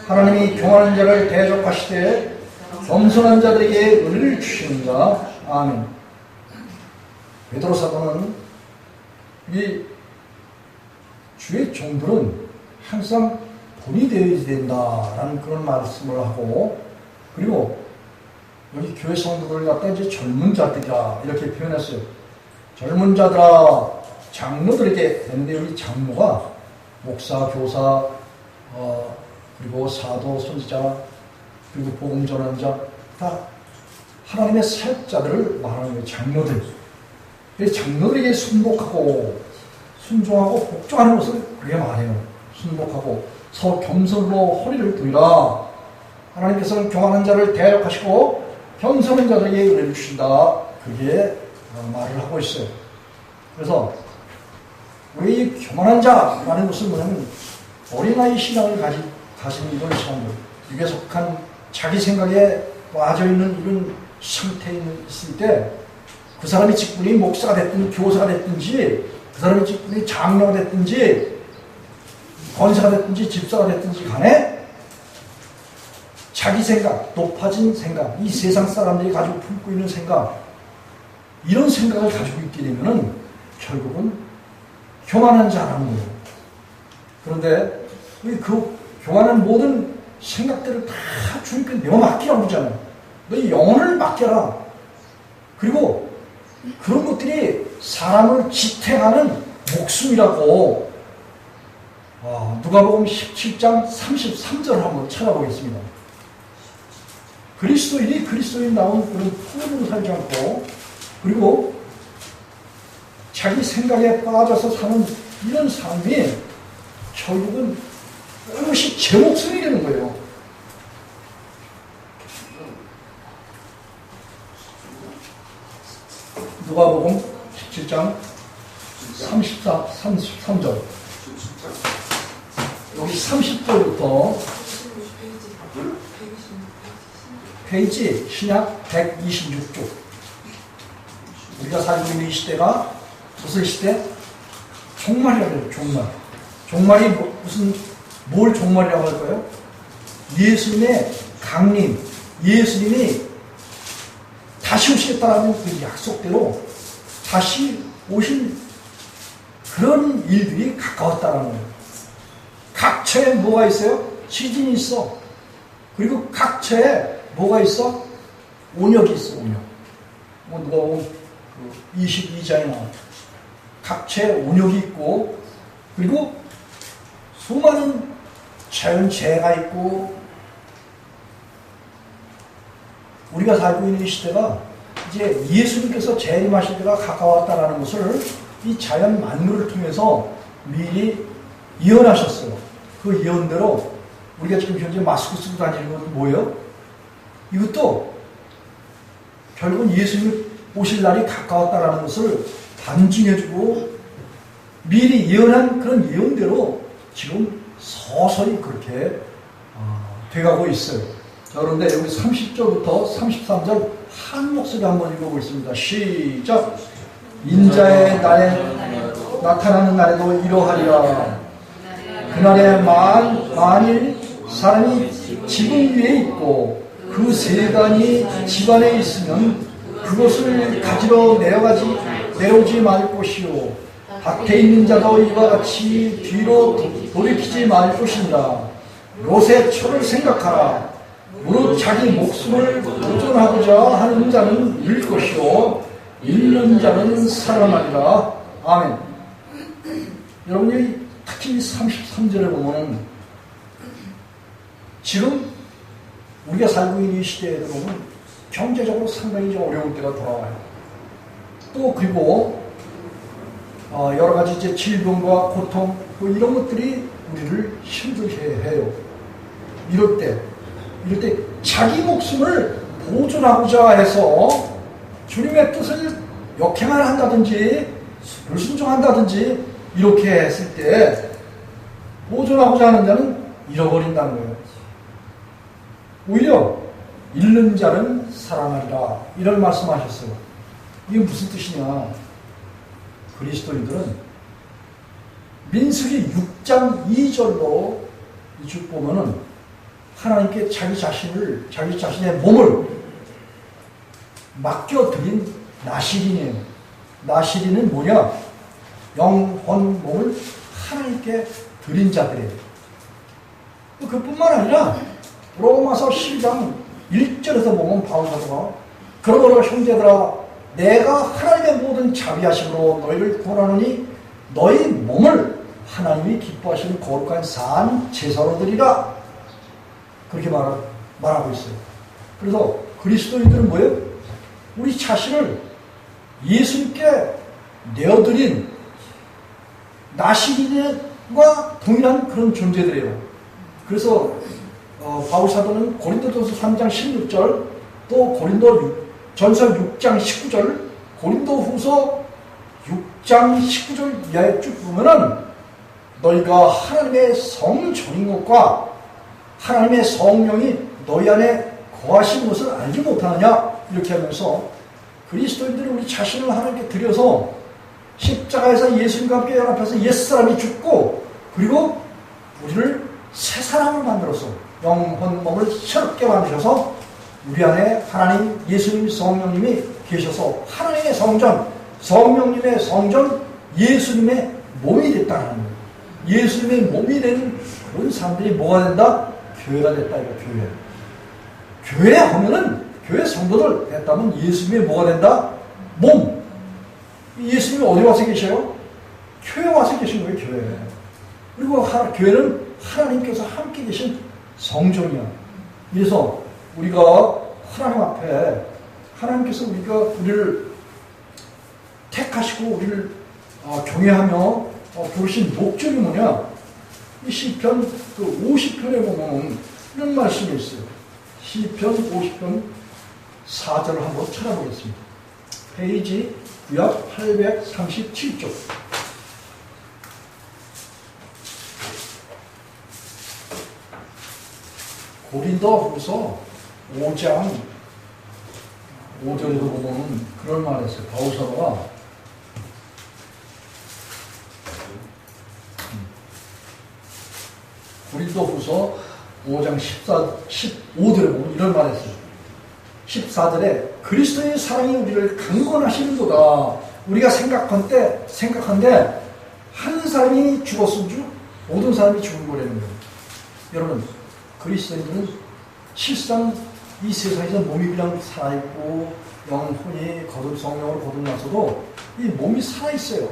하나님이 교만한 자를 대적하시되 겸손한 자들에게 은혜를 주시는가. 아멘. 베드로 사도는 이 주의 종들은 항상 본이 되어야 된다라는 그런 말씀을 하고, 그리고 여기 교회 성도들 갖다 이제 젊은 자들이라 이렇게 표현했어요. 젊은 자들아, 장로들에게 했는데, 여기 장로가 목사, 교사, 그리고 사도, 선지자, 그리고 복음 전환자, 다 하나님의 사역자들을 말하는 거예요. 장로들. 장로들에게 순복하고 순종하고 복종하는 것을 그렇게 말해요. 순복하고 서로 겸손으로 허리를 두이라. 하나님께서는 교만한 자를 대적하시고 겸손한 자들에게 은혜를 주신다. 그게 말을 하고 있어요. 그래서 우리 이 교만한 자라는 것은 뭐냐면 어린아이 신앙을 가진 이런 사람들, 육에 속한 자기 생각에 빠져있는 이런 상태에 있을 때 그 사람이 직분이 목사가 됐든 교사가 됐든지 그 사람이 직분이 장로가 됐든지 권사가 됐든지 집사가 됐든지 간에 자기 생각, 높아진 생각, 이 세상 사람들이 가지고 품고 있는 생각, 이런 생각을 가지고 있게 되면은 결국은 교만한 자라는 거예요. 그런데 그 교만한 모든 생각들을 다 주님께 내어 맡기라고 그러잖아요. 너희 영혼을 맡겨라. 그리고 그런 것들이 사람을 지탱하는 목숨이라고 누가복음 17장 33절을 한번 찾아보겠습니다. 그리스도인이 그리스도인 나온 그런 풍요로 살지 않고 그리고 자기 생각에 빠져서 사는 이런 삶이 결국은 그것이 제 목숨이 되는 거예요. 누가복음 17장 33절 여기 30절부터 페이지 신약 126쪽 우리가 살고 있는 이 시대가 무슨 시대? 종말이라고 해요. 종말이 뭘 종말이라고 할까요? 예수님의 강림, 예수님이 다시 오시겠다라는 그 약속대로 다시 오신 그런 일들이 가까웠다라는 거예요. 각처에 뭐가 있어요? 시즌이 있어. 그리고 각처에 뭐가 있어? 온역이 있어, 온역. 누가 22장에 나와. 각처에 온역이 있고, 그리고 수많은 자연재해가 있고, 우리가 살고 있는 이 시대가 이제 예수님께서 재림하실 때가 가까웠다라는 것을 이 자연 만물을 통해서 미리 예언하셨어요. 그 예언대로 우리가 지금 현재 마스크 쓰고 다니는 것은 뭐예요? 이것도 결국은 예수님이 오실 날이 가까웠다라는 것을 반증해주고 미리 예언한 그런 예언대로 지금 서서히 그렇게 돼가고 있어요. 자, 그런데 여기 30절부터 33절 한 목소리 한번 읽어보겠습니다. 시작! 인자의 날에 나타나는 날에도 이러하리라. 그날에 만일 사람이 지붕 위에 있고 그 세간이 집안에 있으면 그것을 가지러 내려오지 말 것이요 밭에 있는 자도 이와 같이 뒤로 돌이키지 말 것이니라. 롯의 초를 생각하라. 무릇 자기 목숨을 보존하고자 하는 자는 잃을 것이요 잃는 자는 살아나리라. 아멘. 여러분이 특히 33절에 보면 지금 우리가 살고 있는 이 시대에 보면 경제적으로 상당히 좀 어려울 때가 돌아와요. 또 그리고 여러 가지 이제 질병과 고통 이런 것들이 우리를 힘들게 해요. 이럴 때 자기 목숨을 보존하고자 해서 주님의 뜻을 역행을 한다든지 불순종한다든지 이렇게 했을 때 보존하고자 하는 자는 잃어버린다는 거예요. 오히려 잃는 자는 살아나리라 이런 말씀하셨어요. 이게 무슨 뜻이냐? 그리스도인들은 민수기 6장 2절로 쭉 보면은 하나님께 자기 자신의 몸을 맡겨드린 나시린이에요. 나시린은 뭐냐? 영혼 몸을 하나님께 드린 자들이에요. 그뿐만 아니라 로마서 12장 1절에서 보면 바울사도가 그러므로 형제들아 내가 하나님의 모든 자비하심으로 너희를 구원하노니 너희 몸을 하나님이 기뻐하시는 거룩한 산 제사로 드리라 그렇게 말하고 있어요. 그래서 그리스도인들은 뭐예요? 우리 자신을 예수님께 내어드린 나시린과 동일한 그런 존재들이에요. 그래서 바울사도는 고린도전서 3장 16절 또 고린도전서 6장 19절 고린도후서 6장 19절 이하에 쭉 보면은 너희가 하나님의 성전인 것과 하나님의 성령이 너희 안에 거하신 것을 알지 못하느냐 이렇게 하면서 그리스도인들이 우리 자신을 하나님께 드려서 십자가에서 예수님과 함께 연합해서 옛사람이 죽고 그리고 우리를 새 사람을 만들어서 영혼 몸을 새롭게 만드셔서 우리 안에 하나님 예수님 성령님이 계셔서 하나님의 성전 성령님의 성전 예수님의 몸이 됐다는 거예요. 예수님의 몸이 된 그런 사람들이 뭐가 된다? 교회가 됐다 이거 교회. 교회 하면은 교회 성도들 됐다면 예수님의 뭐가 된다? 몸. 예수님이 어디 와서 계셔요? 교회 와서 계신 거예요, 교회. 그리고 교회는 하나님께서 함께 계신 성전이야. 그래서 우리가 하나님 앞에 하나님께서 우리를 택하시고 우리를 경외하며 부르신 목적이 뭐냐? 이 시편 50편에 보면 이런 말씀이 있어요. 시편 50편 4절을 한번 찾아보겠습니다. 페이지 약 837쪽. 고린도후서 5장 5절에도 보면 그런 말을 했어요. 바울 사도가 고린도후서 5장 15절에 보면 이런 말을 했어요. 14절에 그리스도의 사랑이 우리를 강건하시는도다. 우리가 생각한데 한 사람이 죽었은 줄 모든 사람이 죽은 거라는 거예요. 여러분 그리스도인들은 실상 이 세상에서 몸이 그냥 살아있고 영혼이 성령으로 거듭나서도 이 몸이 살아있어요.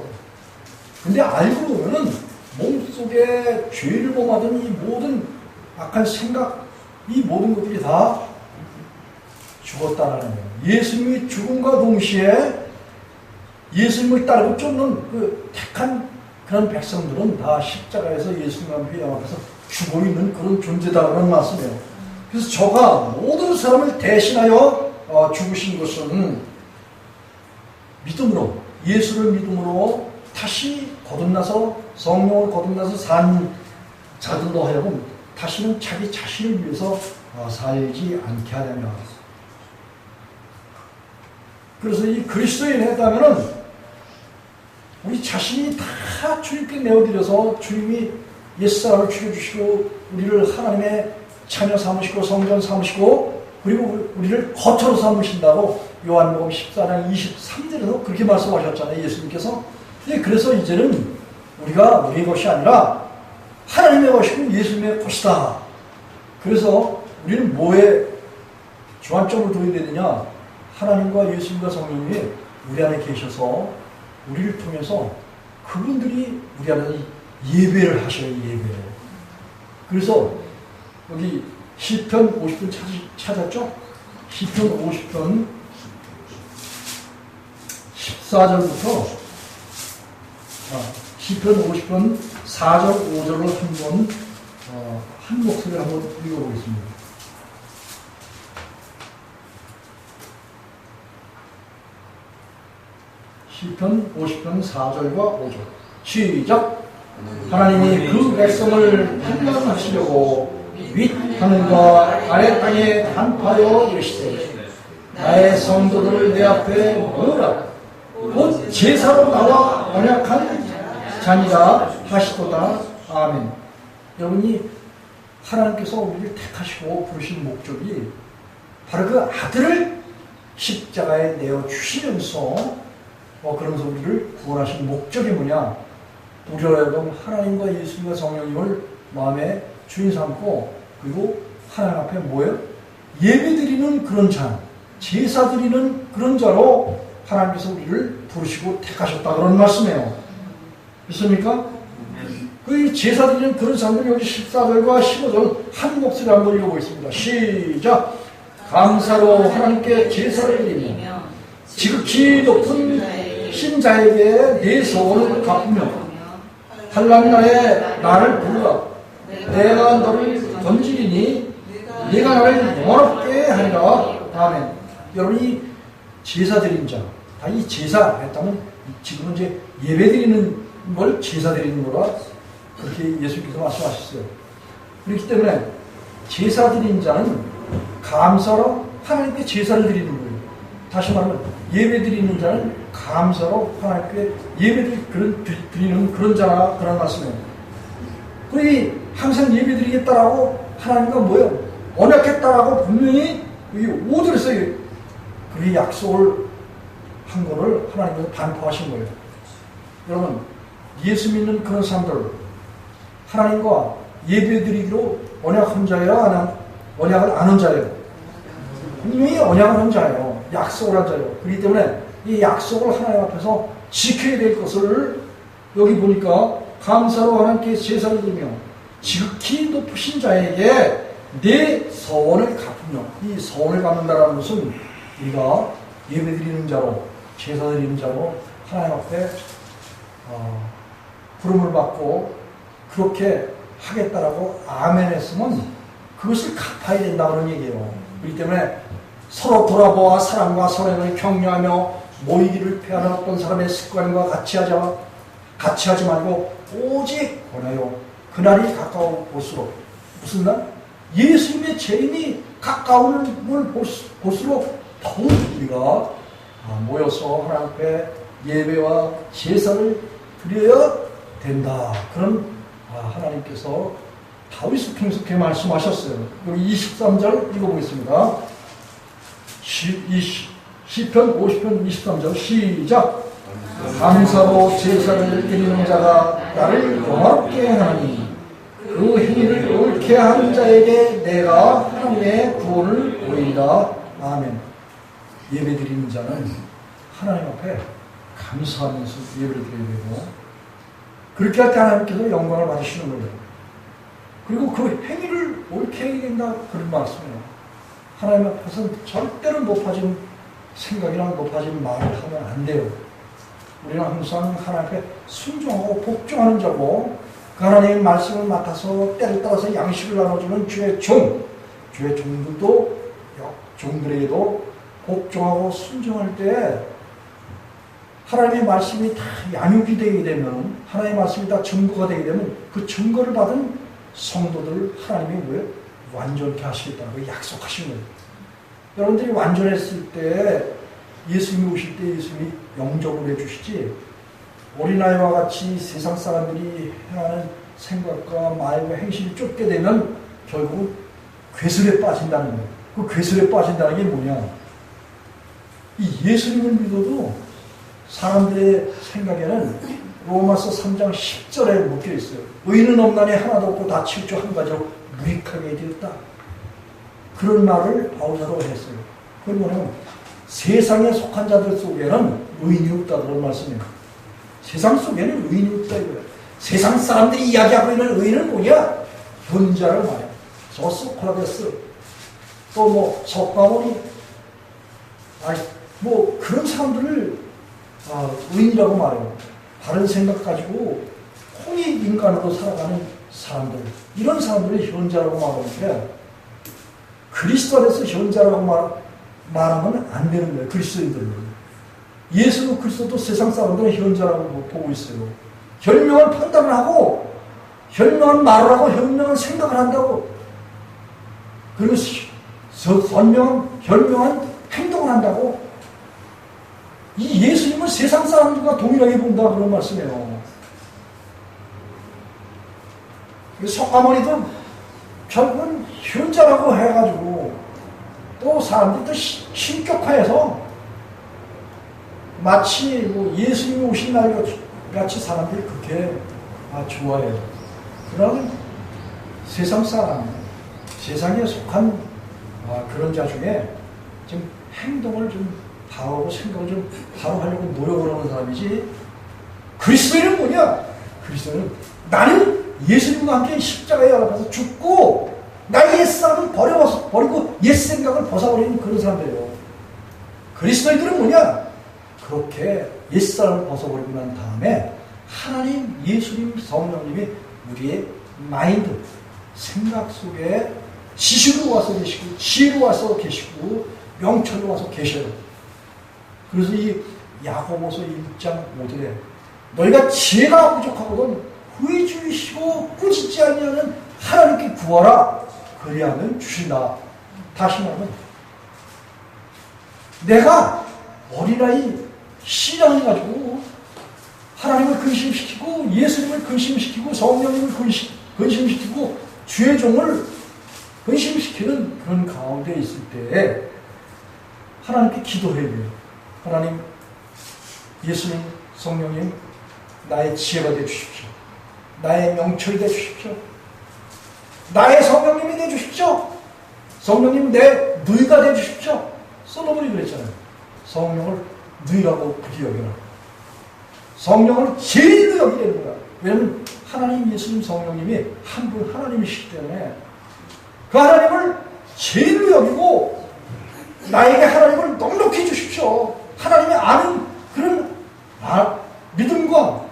근데 알고 보면은 몸속에 죄를 범하던 이 모든 악한 생각, 이 모든 것들이 다 죽었다라는 거예요. 예수님이 죽음과 동시에 예수님을 따르고 쫓는 그 택한 그런 백성들은 다 십자가에서 예수님과 함께 연합해서 죽어 있는 그런 존재다라는 말씀이에요. 그래서 저가 모든 사람을 대신하여 죽으신 것은 믿음으로, 예수를 믿음으로 다시 거듭나서 성령을 거듭나서 산 자들로 하여금 다시는 자기 자신을 위해서 살지 않게 하려며. 그래서 이 그리스도인이 했다면은 우리 자신이 다 주님께 내어드려서 주님이 옛사람을 죽여주시고 우리를 하나님의 자녀 삼으시고 성전 삼으시고 그리고 우리를 거처로 삼으신다고 요한복음 14장 23절에서 그렇게 말씀하셨잖아요. 예수님께서. 그래서 이제는 우리가 우리의 것이 아니라 하나님의 것이고 예수님의 것이다. 그래서 우리는 뭐에 주안점을 둬야 되느냐? 하나님과 예수님과 성령님이 우리 안에 계셔서 우리를 통해서 그분들이 우리 안에 예배를 하셔요. 예배. 그래서 여기 시편 50편 찾았죠? 시편 50편 14절부터 시편 50편 4절 5절로 한번 한 목소리를 한번 읽어보겠습니다. 시편 50편 4절과 5절 시작. 하나님이 그 백성을 판단하시려고 윗하늘과 아래 땅에 간파하여 이르시되 나의 성도들을 내 앞에 모으라. 곧 제사로 나와 언약한 자니라 하시도다. 아멘. 여러분이 하나님께서 우리를 택하시고 부르신 목적이 바로 그 아들을 십자가에 내어주시면서 그러면서 우리를 구원하신 목적이 뭐냐? 우리가 하나님과 예수님과 성령님을 마음에 주인 삼고 그리고 하나님 앞에 뭐예요? 예배드리는 그런 자, 제사 드리는 그런 자로 하나님께서 우리를 부르시고 택하셨다 그런 말씀이에요. 믿습니까? 그 제사 드리는 그런 사람들 여기 14절과 15절 한 목소리 한번 읽어보겠습니다. 시작. 감사로 하나님께 제사를 드리며 지극히 높은 신자에게 내 소원을 갚으며 환난 날에 나를 불러 내가 너를 건지리니 네가 나를 영원롭게 하리라. 아멘. 여러분이 제사 드린 자, 다 이 제사 했다면 지금은 이제 예배 드리는 걸 제사 드리는 거라 그렇게 예수님께서 말씀하셨어요. 그렇기 때문에 제사 드린 자는 감사로 하나님께 제사를 드리는 거예요. 다시 말하면 예배 드리는 자는 감사로 하나님께 드리는 그런 자라 그런 말씀이에요. 거의 항상 예배 드리겠다라고 하나님과 뭐예요? 언약했다라고 분명히 여기 5절에 써요. 그 약속을 한 거를 하나님께서 반포하신 거예요. 여러분, 예수 믿는 그런 사람들, 하나님과 예배 드리기로 언약한 자예요? 언약을 안 한 자예요? 분명히 언약을 한 자예요. 약속을 한 자예요. 그렇기 때문에 이 약속을 하나님 앞에서 지켜야 될 것을 여기 보니까 감사로 하나님께 제사를 드리며 지극히 높으신 자에게 내 서원을 갚으며, 이 서원을 갚는다는 것은 우리가 예배드리는 자로, 제사드리는 자로 하나님 앞에 부름을 받고 그렇게 하겠다라고 아멘 했으면 그것을 갚아야 된다는 얘기예요. 그렇기 때문에 서로 돌아보아 사랑과 선행을 격려하며 모이기를 패하는 어떤 사람의 습관과 같이 하지 말고 오직 권하여 그날이 가까워 볼수록, 무슨 날? 예수님의 재림이 가까움을 볼수록 더욱 우리가 모여서 하나님 앞에 예배와 제사를 드려야 된다. 그런 하나님께서 다윗을 통해서 말씀하셨어요. 여기 23절 읽어보겠습니다. 시편 50편 23절 시작. 감사로 제사를 드리는 자가 나를 영화롭게 하나니 그 행위를 옳게 한 자에게 내가 하나님의 구원을 보이리라. 아멘. 예배드리는 자는 하나님 앞에 감사하면서 예배를 드려야 되고, 그렇게 할 때 하나님께서 영광을 받으시는 거예요. 그리고 그 행위를 옳게 해야 된다, 그런 말씀이에요. 하나님 앞에서는 절대로 높아진 생각이나 높아진 말을 하면 안 돼요. 우리는 항상 하나님 앞에 순종하고 복종하는 자고, 그 하나님의 말씀을 맡아서 때를 따라서 양식을 나눠주는 주의 종들도, 종들에게도 복종하고 순종할 때 하나님의 말씀이 다 양육이 되게 되면, 하나님의 말씀이 다 증거가 되게 되면 그 증거를 받은 성도들을 하나님이 왜 완전케 하시겠다고 약속하신 거예요. 여러분들이 완전했을 때, 예수님이 오실 때 예수님이 영접을 해주시지, 어린아이와 같이 세상 사람들이 행하는 생각과 말과 행실을 쫓게 되면 결국 괴술에 빠진다는 거예요. 그 괴술에 빠진다는 게 뭐냐? 이 예수님을 믿어도 사람들의 생각에는 로마서 3장 10절에 묶여 있어요. 의인은 없나니 하나도 없고 다 치우쳐 한 가지로 무익하게 되었다. 그런 말을 바울사도가 했어요. 그건 뭐냐면 세상에 속한 자들 속에는 의인이 없다, 그런 말씀이에요. 세상 속에는 의인이 없다 이거예요. 세상 사람들이 이야기하고 있는 의인은 뭐냐? 현자를 말해요. 저 소크라테스, 또 뭐 석가모니, 뭐 그런 사람들을 의인이라고 말해요. 다른 생각 가지고 혼이 인간으로 살아가는 사람들, 이런 사람들을 현자라고 말하는데, 그리스도 안에서 현자라고 말하면 안 되는 거예요. 그리스도인들은. 예수 그리스도도 세상 사람들은 현자라고 보고 있어요. 현명한 판단을 하고, 현명한 말을 하고, 현명한 생각을 한다고, 그리고 현명한 행동을 한다고. 이 예수님은 세상 사람들과 동일하게 본다, 그런 말씀이에요. 석가모니도 결국은 현자라고 해가지고, 또 사람들이 또 신격화해서 마치 뭐 예수님이 오신 날 같이 사람들이 그렇게 좋아해요. 그런 세상 사람, 세상에 속한 그런 자 중에 좀 행동을 좀 바로하고 생각을 좀 바로 하려고 노력을 하는 사람이지, 그리스도인은 뭐냐? 그리스도인은 나는 예수님과 함께 십자가에 앞에서 죽고 나의 옛사람을 버리고 옛생각을 벗어버리는 그런 사람들이에요. 그리스도인들은 뭐냐? 그렇게 옛사람을 벗어버리고 난 다음에 하나님, 예수님, 성령님이 우리의 마인드, 생각 속에 지식으로 와서 계시고, 지혜로 와서 계시고, 명철로 와서 계셔요. 그래서 이 야고보서 1장 5절에 너희가 지혜가 부족하거든 후회 주이시고 꾸짖지 아니하는 하나님께 구하라, 그리하면 주신다. 다시 말하면 내가 어린아이 신앙해가지고 하나님을 근심시키고 예수님을 근심시키고 성령님을 근심시키고 주의 종을 근심시키는 그런 가운데 있을 때 하나님께 기도해야 돼요. 하나님, 예수님, 성령님, 나의 지혜가 되주십시오. 나의 명철이 되주십시오. 나의 성령님이 되주십시오. 성령님 내 누이가 되주십시오. 솔로몬이 그랬잖아요. 성령을 누이라고 부디 여겨라. 성령을 제일로 여기게 되는 거야. 왜냐하면 하나님, 예수님, 성령님이 한 분 하나님이시기 때문에 그 하나님을 제일로 여기고 나에게 하나님을 넉넉히 주십시오. 하나님이 아는 그런 믿음과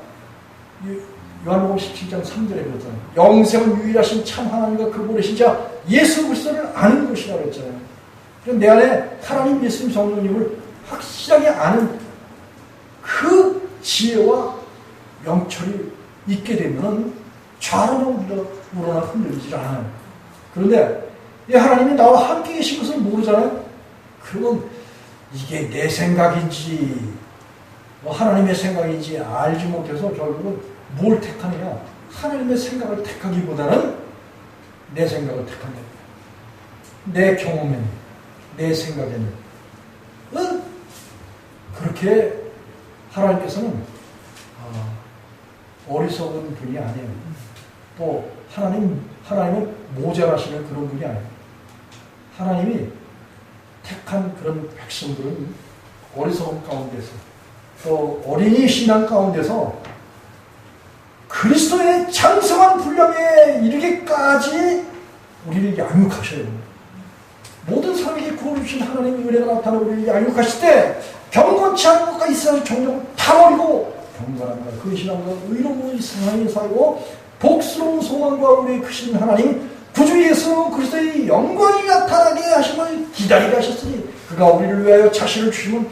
요한복음 17장 3절에 그랬잖아요. 영생은 유일하신 참 하나님과 그 보내신 자 예수 그리스도를 아는 것이라고 했잖아요. 내 안에 하나님, 예수님, 성령님을 확실하게 아는 그 지혜와 명철이 있게 되면 좌로나 우로나 흔들리지 않아요. 그런데 이 하나님이 나와 함께 계신 것을 모르잖아요. 그러면 이게 내 생각인지 하나님의 생각인지 알지 못해서 결국은 뭘 택하느냐? 하나님의 생각을 택하기보다는 내 생각을 택한다. 내 경험에는, 내 생각에는. 그렇게 하나님께서는 어리석은 분이 아니에요. 또 하나님은 모자라시는 그런 분이 아니에요. 하나님이 택한 그런 백성들은 어리석은 가운데서 또 어린이 신앙 가운데서 그리스도의 장성한 분량에 이르기까지 우리를 양육하셔요. 모든 사람에게 구원을 주신 하나님의 은혜가 나타나 우리를 양육하실 때 경건치 않은 것과 이스라엘 종족을 다 버리고 경건함과 근신함과 의로운 이스라엘이 살고 복스러운 소망과 우리의 크신 하나님 구주 예수 그리스도의 영광이 나타나게 하심을 기다리게 하셨으니 그가 우리를 위하여 자신을 주시면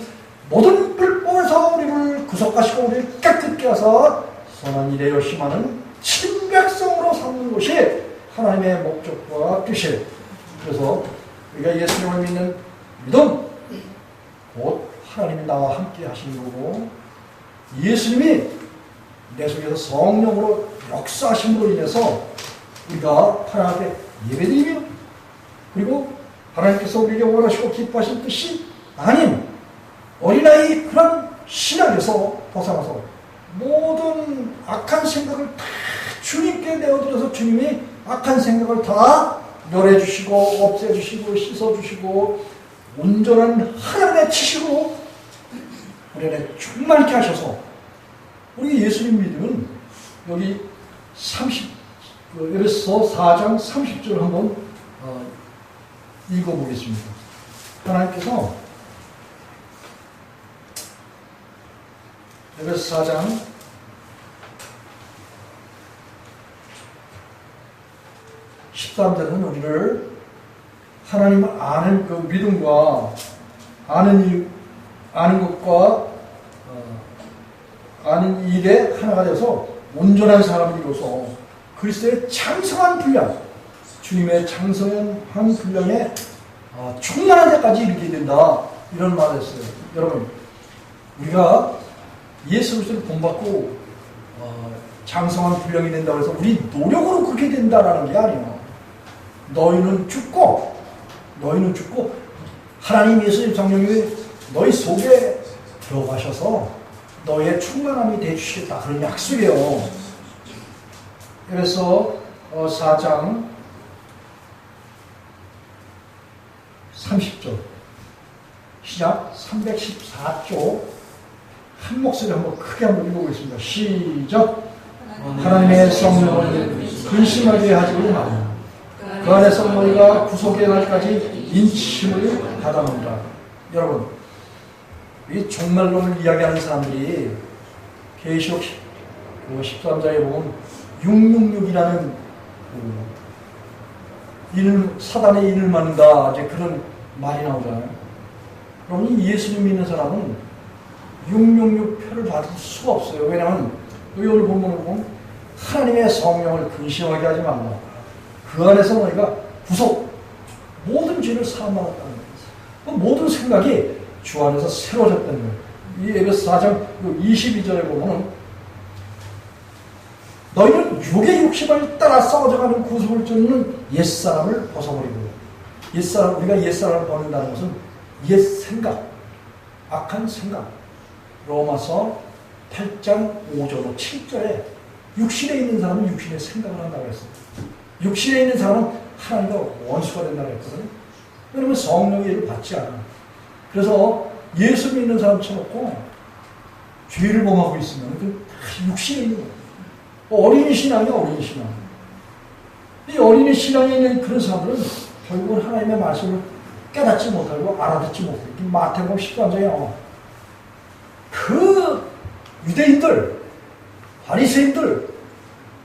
모든 불법에서 우리를 구속하시고 우리를 깨끗게 하사 선한 일에 열심하는 친백성으로 삼는 것이 하나님의 목적과 뜻이에요. 그래서 우리가 예수님을 믿는 믿음, 곧 하나님이 나와 함께 하시는 거고 예수님이 내 속에서 성령으로 역사하심으로 인해서 우리가 하나님께 예배드리며 그리고 하나님께서 우리에게 원하시고 기뻐하신 뜻이 아닌 어린아이 그런 신앙에서 벗어나서 모든 악한 생각을 다 주님께 내어드려서 주님이 악한 생각을 다 멸해주시고 없애주시고 씻어주시고 온전한 하나님의 지식으로 우리 안에 충만케 하셔서 우리 예수님 믿음은 여기 에베소 4장 30절 한번 읽어보겠습니다. 하나님께서 에베소 4장 13절은 우리를 하나님을 아는 그 믿음과 아는 것과 아는 일에 하나가 되어서 온전한 사람이 이루어서 그리스도의 장성한 분량, 주님의 장성한 분량에 충만한 데까지 이르게 된다. 이런 말을 했어요. 여러분, 우리가 예수 그리스도를 본받고 장성한 분량이 된다고 해서 우리 노력으로 그렇게 된다라는 게 아니에요. 너희는 죽고 하나님 예수님 성령님이 너희 속에 들어가셔서 너의 충만함이 되주시겠다. 그런 약속이에요. 그래서 4장 30절 시작 314조 한 목소리 한번 크게 한번 읽어보겠습니다. 시작. 하나님의 성령을 근심하게 하지 말라. 그 안에서 너희가 구속의 날까지 인침을 받아놓는다. 여러분, 이 종말론을 이야기하는 사람들이 계시록 13장에 보면 666이라는 사단의 인을 맞는다. 이제 그런 말이 나오잖아요. 그러면 예수님 믿는 사람은 666표를 받을 수가 없어요. 왜냐하면 여기 오늘 본문을 보면 하나님의 성령을 근심하게 하지 말라. 그 안에서 너희가 구속, 모든 죄를 사함받았다는 거예요. 그 모든 생각이 주 안에서 새로워졌다는 거예요. 이 에베소 4장 22절에 보면은 너희는 육의 욕심을 따라 싸워져가는 구속을 쫓는 옛사람을 벗어버리고, 옛사람, 우리가 옛사람을 버린다는 것은 옛 생각, 악한 생각. 로마서 8장 5절, 7절에 육신에 있는 사람은 육신의 생각을 한다고 했어요. 육신에 있는 사람은 하나님과 원수가 된다고 했거든요. 왜냐하면 성령의 일을 받지 않아. 그래서 예수 믿는 사람 쳐놓고 죄를 범하고 있으면 그 육신에 있는 거예요. 어린이 신앙이야, 어린이 신앙. 이 어린이 신앙에 있는 그런 사람들은 결국은 하나님의 말씀을 깨닫지 못하고 알아듣지 못해요. 마태복음 13장에 나와. 그 유대인들, 바리새인들,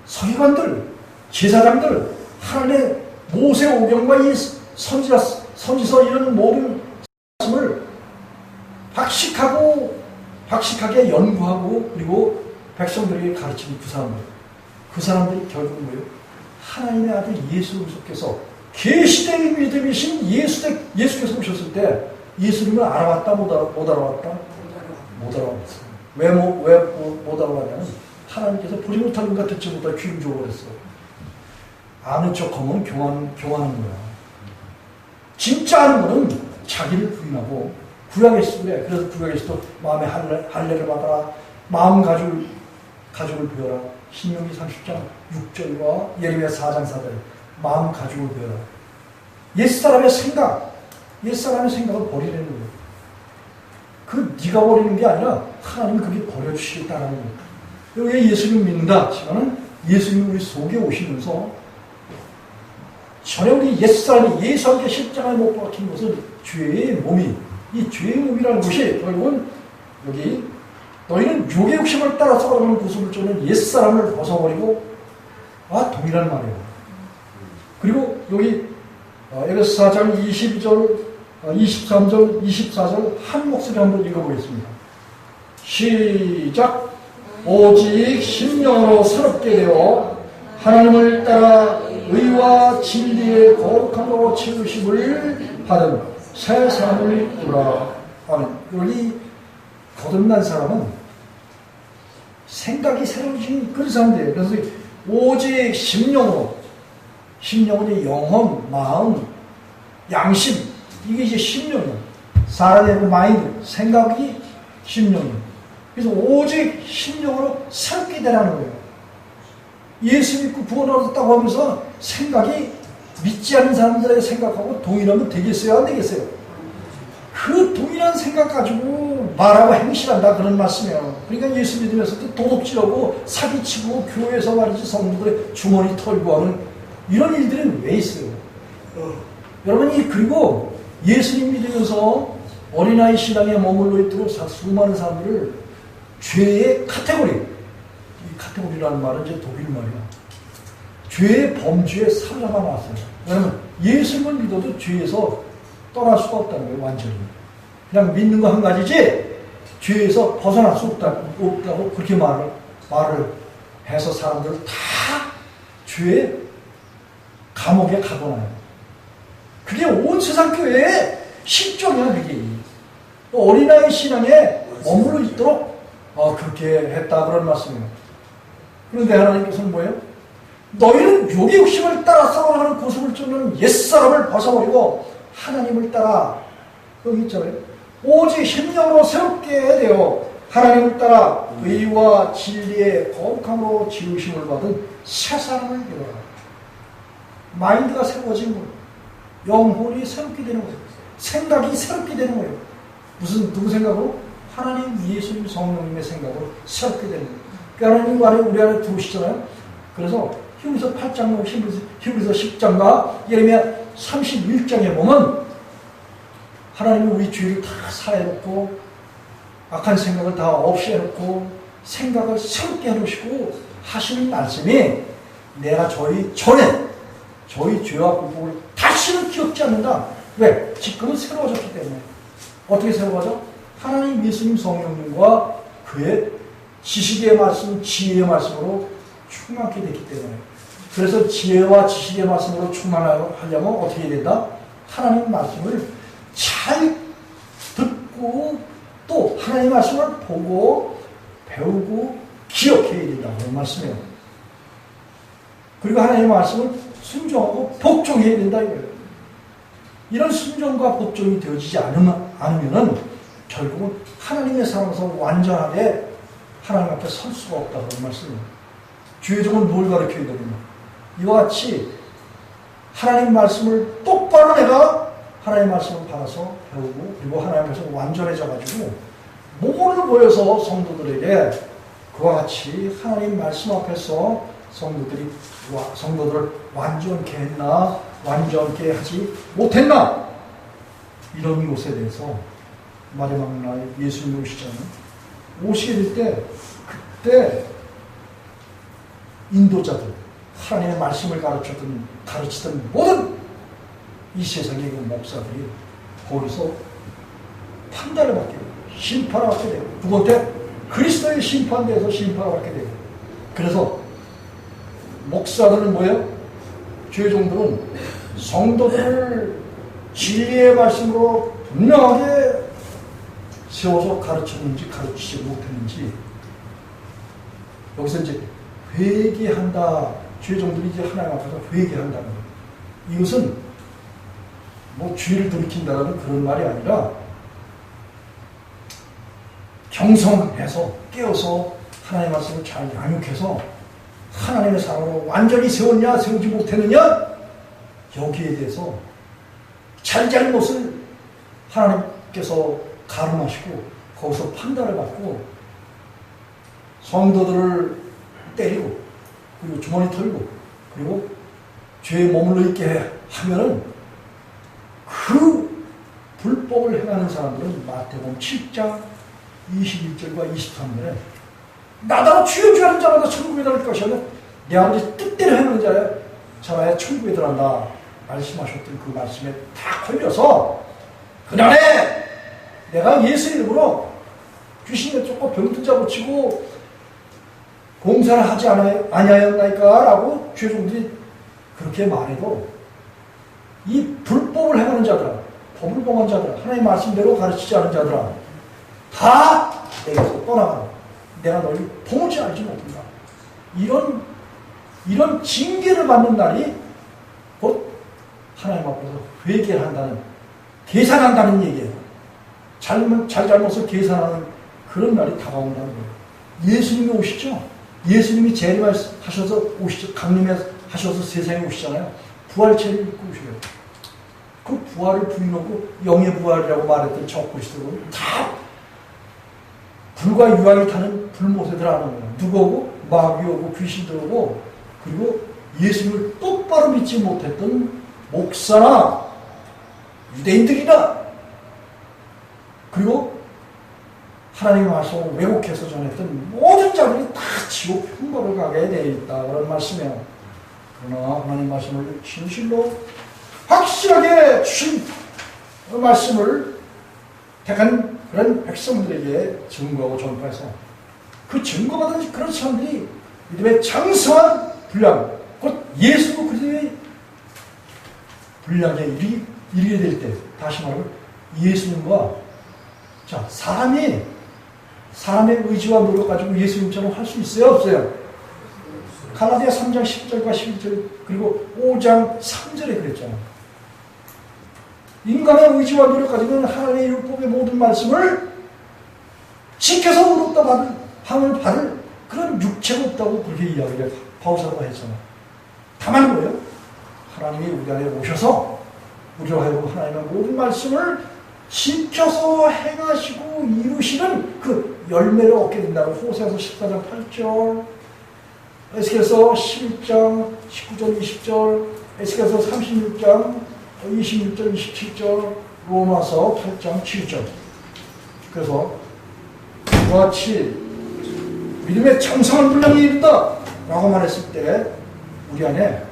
서기관들, 제사장들, 하나님의 모세오경과 이 선지서 이런 모든 말씀을 박식하게 연구하고 그리고 백성들에게 가르치는 그 사람들이 결국은 뭐예요? 하나님의 아들 예수 그리스도께서 계시되의 믿음이신 예수께서 오셨을 때 예수님을 알아왔다 못 알아왔다? 못 알아왔어요. 왜 못 알아왔냐면 하나님께서 보지 못하는 것 듣지 못할 귀를 줘버렸어요. 아는 척하면 교만하는 거야. 진짜 아는 거는 자기를 부인하고 구약에서도 그래. 그래서 구약에서도 마음의 할례를 받아라. 마음 가죽을 베어라. 신명기 30장 6절과 예레미야 4장 4절 마음 가죽을 베어라. 옛사람의 생각을 버리려는 거예요. 그 네가 버리는 게 아니라 하나님이 그게 버려주시겠다는 거예요. 왜 예수님 믿는다 하지만은 예수님이 우리 속에 오시면서 전에 우리 옛사람이 예수 함께 십자가에 못 박힌 것은 죄의 몸이, 이 죄의 몸이라는 것이 결국은 여기 너희는 육의 욕심을 따라 살아가는 구속을 쫓는 옛사람을 벗어버리고 동일한 말이에요. 그리고 여기 에베소 4장 22절, 23절, 24절 한 목소리 한번 읽어보겠습니다. 시작! 오직 심령으로 새롭게 되어 하나님을 따라 의와 진리의 거룩함으로 채우심을 받은 새 사람을 이루라. 여기 거듭난 사람은 생각이 새로워진 그런 사람들이에요. 그래서 오직 심령은 영혼, 마음, 양심, 이게 이제 심령이에요. 사람의 마인드, 생각이 심령이에요. 그래서 오직 심령으로 새롭게 되라는 거예요. 예수 믿고 구원 얻었다고 하면서 생각이 믿지 않는 사람들의 생각하고 동일하면 되겠어요? 안 되겠어요? 그 동일한 생각 가지고 말하고 행실한다 그런 말씀이에요. 그러니까 예수 믿으면서도 도둑질하고 사기치고 교회에서 말이지 성도들의 주머니 털고 하는 이런 일들은 왜 있어요? 여러분이 그리고 예수님 믿으면서 어린아이 신앙에 머물러 있도록 수많은 사람들을 죄의 카테고리, 이 카테고리라는 말은 이제 독일 말이야. 죄의 범주에 사로잡아 놨어요. 왜냐면 예수님을 믿어도 죄에서 떠날 수가 없다는 거예요, 완전히. 그냥 믿는 거 한 가지지, 죄에서 벗어날 수 없다고 그렇게 말을 해서 사람들을 다 죄의 감옥에 가둬놔요. 그게 온 세상 교회의 실정이야, 그게. 어린아이 신앙에 머물러 있도록 그렇게 했다, 그런 말씀이에요. 그런데 하나님께서는 뭐예요? 너희는 육의 욕심을 따라 싸워가는 구속을 쫓는 옛사람을 벗어버리고 하나님을 따라, 여기 있잖아요. 오직 심령으로 새롭게 되어 하나님을 따라 의와 진리의 거룩함으로 지으심을 받은 새 사람을 이루라. 마인드가 새로워진 거예요. 영혼이 새롭게 되는 거예요. 생각이 새롭게 되는 거예요. 누구 생각으로? 하나님, 예수님, 성령님의 생각으로 새롭게 되는 거예요. 그러니까 하나님 안에 우리 안에 들어오시잖아요. 그래서 히브리서 8장, 히브리서 10장과 예레미야 31장에 보면 하나님이 우리 죄를 다 사해놓고 악한 생각을 다 없이 해놓고 생각을 새롭게 해놓으시고 하시는 말씀이 내가 저희 죄와 불법을 다시는 기억지 않는다. 왜? 지금은 새로워졌기 때문에. 어떻게 새로워져? 하나님, 예수님, 성령님과 그의 지식의 말씀, 지혜의 말씀으로 충만하게 됐기 때문에. 그래서 지혜와 지식의 말씀으로 충만하려면 어떻게 해야 된다? 하나님 말씀을 잘 듣고 또 하나님 말씀을 보고 배우고 기억해야 된다 그런 말씀이에요. 그리고 하나님의 말씀을 순종하고 복종해야 된다 이거예요. 이런 순종과 복종이 되어지지 않으면은 결국은 하나님의 사랑에서 완전하게 하나님 앞에 설 수가 없다 그런 말씀이에요. 주의 종은 뭘 가르쳐야 되느냐. 이와 같이 하나님 말씀을 똑바로 내가 하나님 말씀을 받아서 배우고 그리고 하나님께서 완전해져가지고 몸을 보여서 성도들에게 그와 같이 하나님 말씀 앞에서 성도들을 완전케 했나 완전케 하지 못했나 이런 것에 대해서 마지막 날 예수님 오시잖아요. 오시게 될 때 그때 인도자들 하나님의 말씀을 가르치던 모든 이 세상의 그 목사들이 거기서 판단을 받게 되고 심판을 받게 되고 누구한테? 그리스도의 심판대에서 심판을 받게 되고 그래서 목사들은 뭐예요? 죄종들은 성도들을 진리의 말씀으로 분명하게 세워서 가르쳤는지 가르치지 못했는지 여기서 이제 회개한다. 죄종들이 이제 하나님 앞에서 회개한다는 거예요. 이것은 뭐 죄를 돌이킨다는 그런 말이 아니라 경성해서 깨어서 하나님의 말씀을 잘 양육해서 하나님의 사랑으로 완전히 세웠냐 세우지 못했느냐 여기에 대해서 잘잘못을 하나님께서 가름하시고 거기서 판단을 받고 성도들을 때리고 그리고 주머니 털고 그리고 죄에 머물러 있게 하면은 그 불법을 행하는 사람들은 마태복음 7장 21절과 23절에 나더러 주여 주여 하는 자마다 천국에 들어갈 것이며 내 아버지 뜻대로 행하는 자마야 천국에 들어간다 말씀하셨던 그 말씀에 다 걸려서 그날에 내가 예수 이름으로 귀신에 쫓고 병든 자 고치고 봉사를 하지 아니하였나이까 라고 죄종들이 그렇게 말해도 이 불법을 행하는 자들아 법을 범한 자들아 하나님의 말씀대로 가르치지 않은 자들아 다 내게서 떠나가라. 내가 너희 도무지 알지 못한다. 이런 징계를 받는 날이 곧 하나님 앞에서 회개를 한다는 계산한다는 얘기예요. 잘잘못을 계산하는 그런 날이 다가온다는 거예요. 예수님이 오시죠. 예수님이 재림하셔서 오시죠. 강림하셔서 세상에 오시잖아요. 부활체를 입고 오셔요. 그 부활을 부인하고 영의 부활이라고 말했던 저 그리스도는 다 불과 유황이 타는 불못에들 하는 거예요. 누가 오고 마귀 오고 귀신들 오고 그리고 예수님을 똑바로 믿지 못했던 목사나 유대인들이나 그리고 하나님의 말씀을 왜곡해서 전했던 모든 자들이 다 지옥 흉보를 가게 되어 있다 그런 말씀이에요. 그러나 하나님 말씀을 진실로 확실하게 주신 그 말씀을 택한 그런 백성들에게 증거하고 전파해서 그 증거받은 그런 사람들이 믿음의 장성한 분량 곧 예수 그리스도의 분량에 이르게 될 때 다시 말하면 예수님과 자 사람의 의지와 노력 가지고 예수님처럼 할 수 있어요 없어요? 갈라디아 3장 10절과 11절 그리고 5장 3절에 그랬잖아요. 인간의 의지와 노력 가지고는 하나님의 율법의 모든 말씀을 지켜서 의롭다 받을 그런 육체가 없다고 그렇게 이야기를 바울사도가 했잖아요. 다만 뭐예요? 하나님이 우리 안에 오셔서 우리로 하여금 하나님의 모든 말씀을 지켜서 행하시고 이루시는 그 열매를 얻게 된다고 호세아서 14장 8절 에스겔서 11장 19절 20절 에스겔서 36장 26절 27절 로마서 8장 7절 그래서 이와 같이 믿음의 장성한 분량이 이른다 라고 말했을 때 우리 안에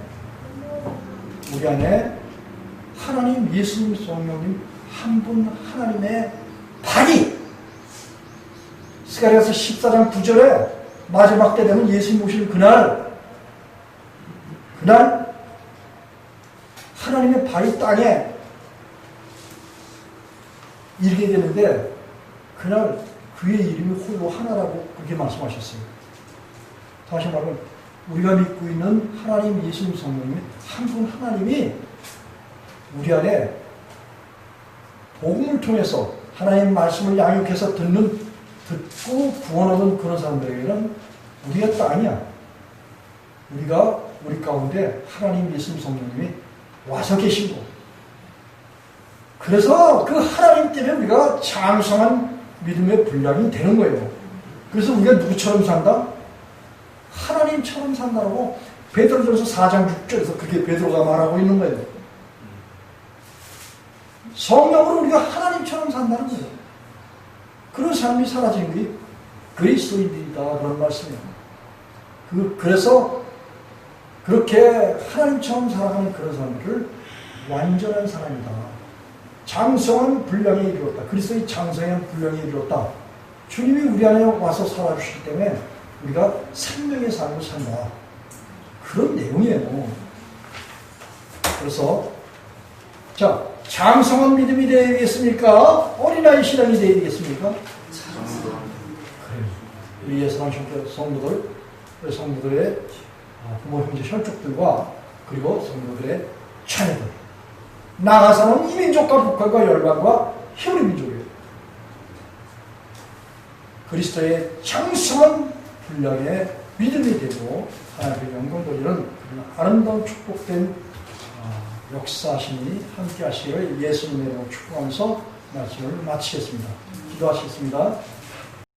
하나님 예수님 성령님 한 분 하나님의 발이 스가랴서 14장 9절에 마지막 때 되면 예수님 오실 그날 하나님의 발이 땅에 이르게 되는데 그날 그의 이름이 홀로 하나라고 그렇게 말씀하셨어요. 다시 말하면 우리가 믿고 있는 하나님 예수님 성령님 한 분 하나님이 우리 안에 복음을 통해서 하나님 말씀을 양육해서 듣고 구원하는 그런 사람들에게는 우리가 또 아니야. 우리가 우리 가운데 하나님 예수님 성령님이 와서 계시고 그래서 그 하나님 때문에 우리가 장성한 믿음의 분량이 되는 거예요. 그래서 우리가 누구처럼 산다? 하나님처럼 산다라고 베드로전서 4장 6절에서 그렇게 베드로가 말하고 있는 거예요. 성령으로 우리가 하나님처럼 산다는 거예요. 그런 삶이 사라진 게 그리스도인들이다 그런 말씀이에요. 그래서 그렇게 하나님처럼 살아가는 그런 사람들을 완전한 사람이다. 장성한 분량에 이르렀다. 그리스도의 장성한 분량에 이르렀다. 주님이 우리 안에 와서 살아주시기 때문에 우리가 생명의 삶을 산다. 그런 내용이에요. 그래서 자, 장성한 믿음이 되어야 되겠습니까? 어린아이 신앙이 되어야 되겠습니까? 그래요. 우리 예수랑 성도들의 부모, 형제, 혈족들과 그리고 성도들의 자녀들. 나아가서는 이민족과 북한과 열방과 히브리 민족이에요. 그리스도의 장성한 분량의 믿음이 되고 하나님의 영광 돌리는 그런 아름다운 축복된 역사심이 함께 하시기를 예수님의 이름으로 축복하면서 말씀을 마치겠습니다. 기도하시겠습니다.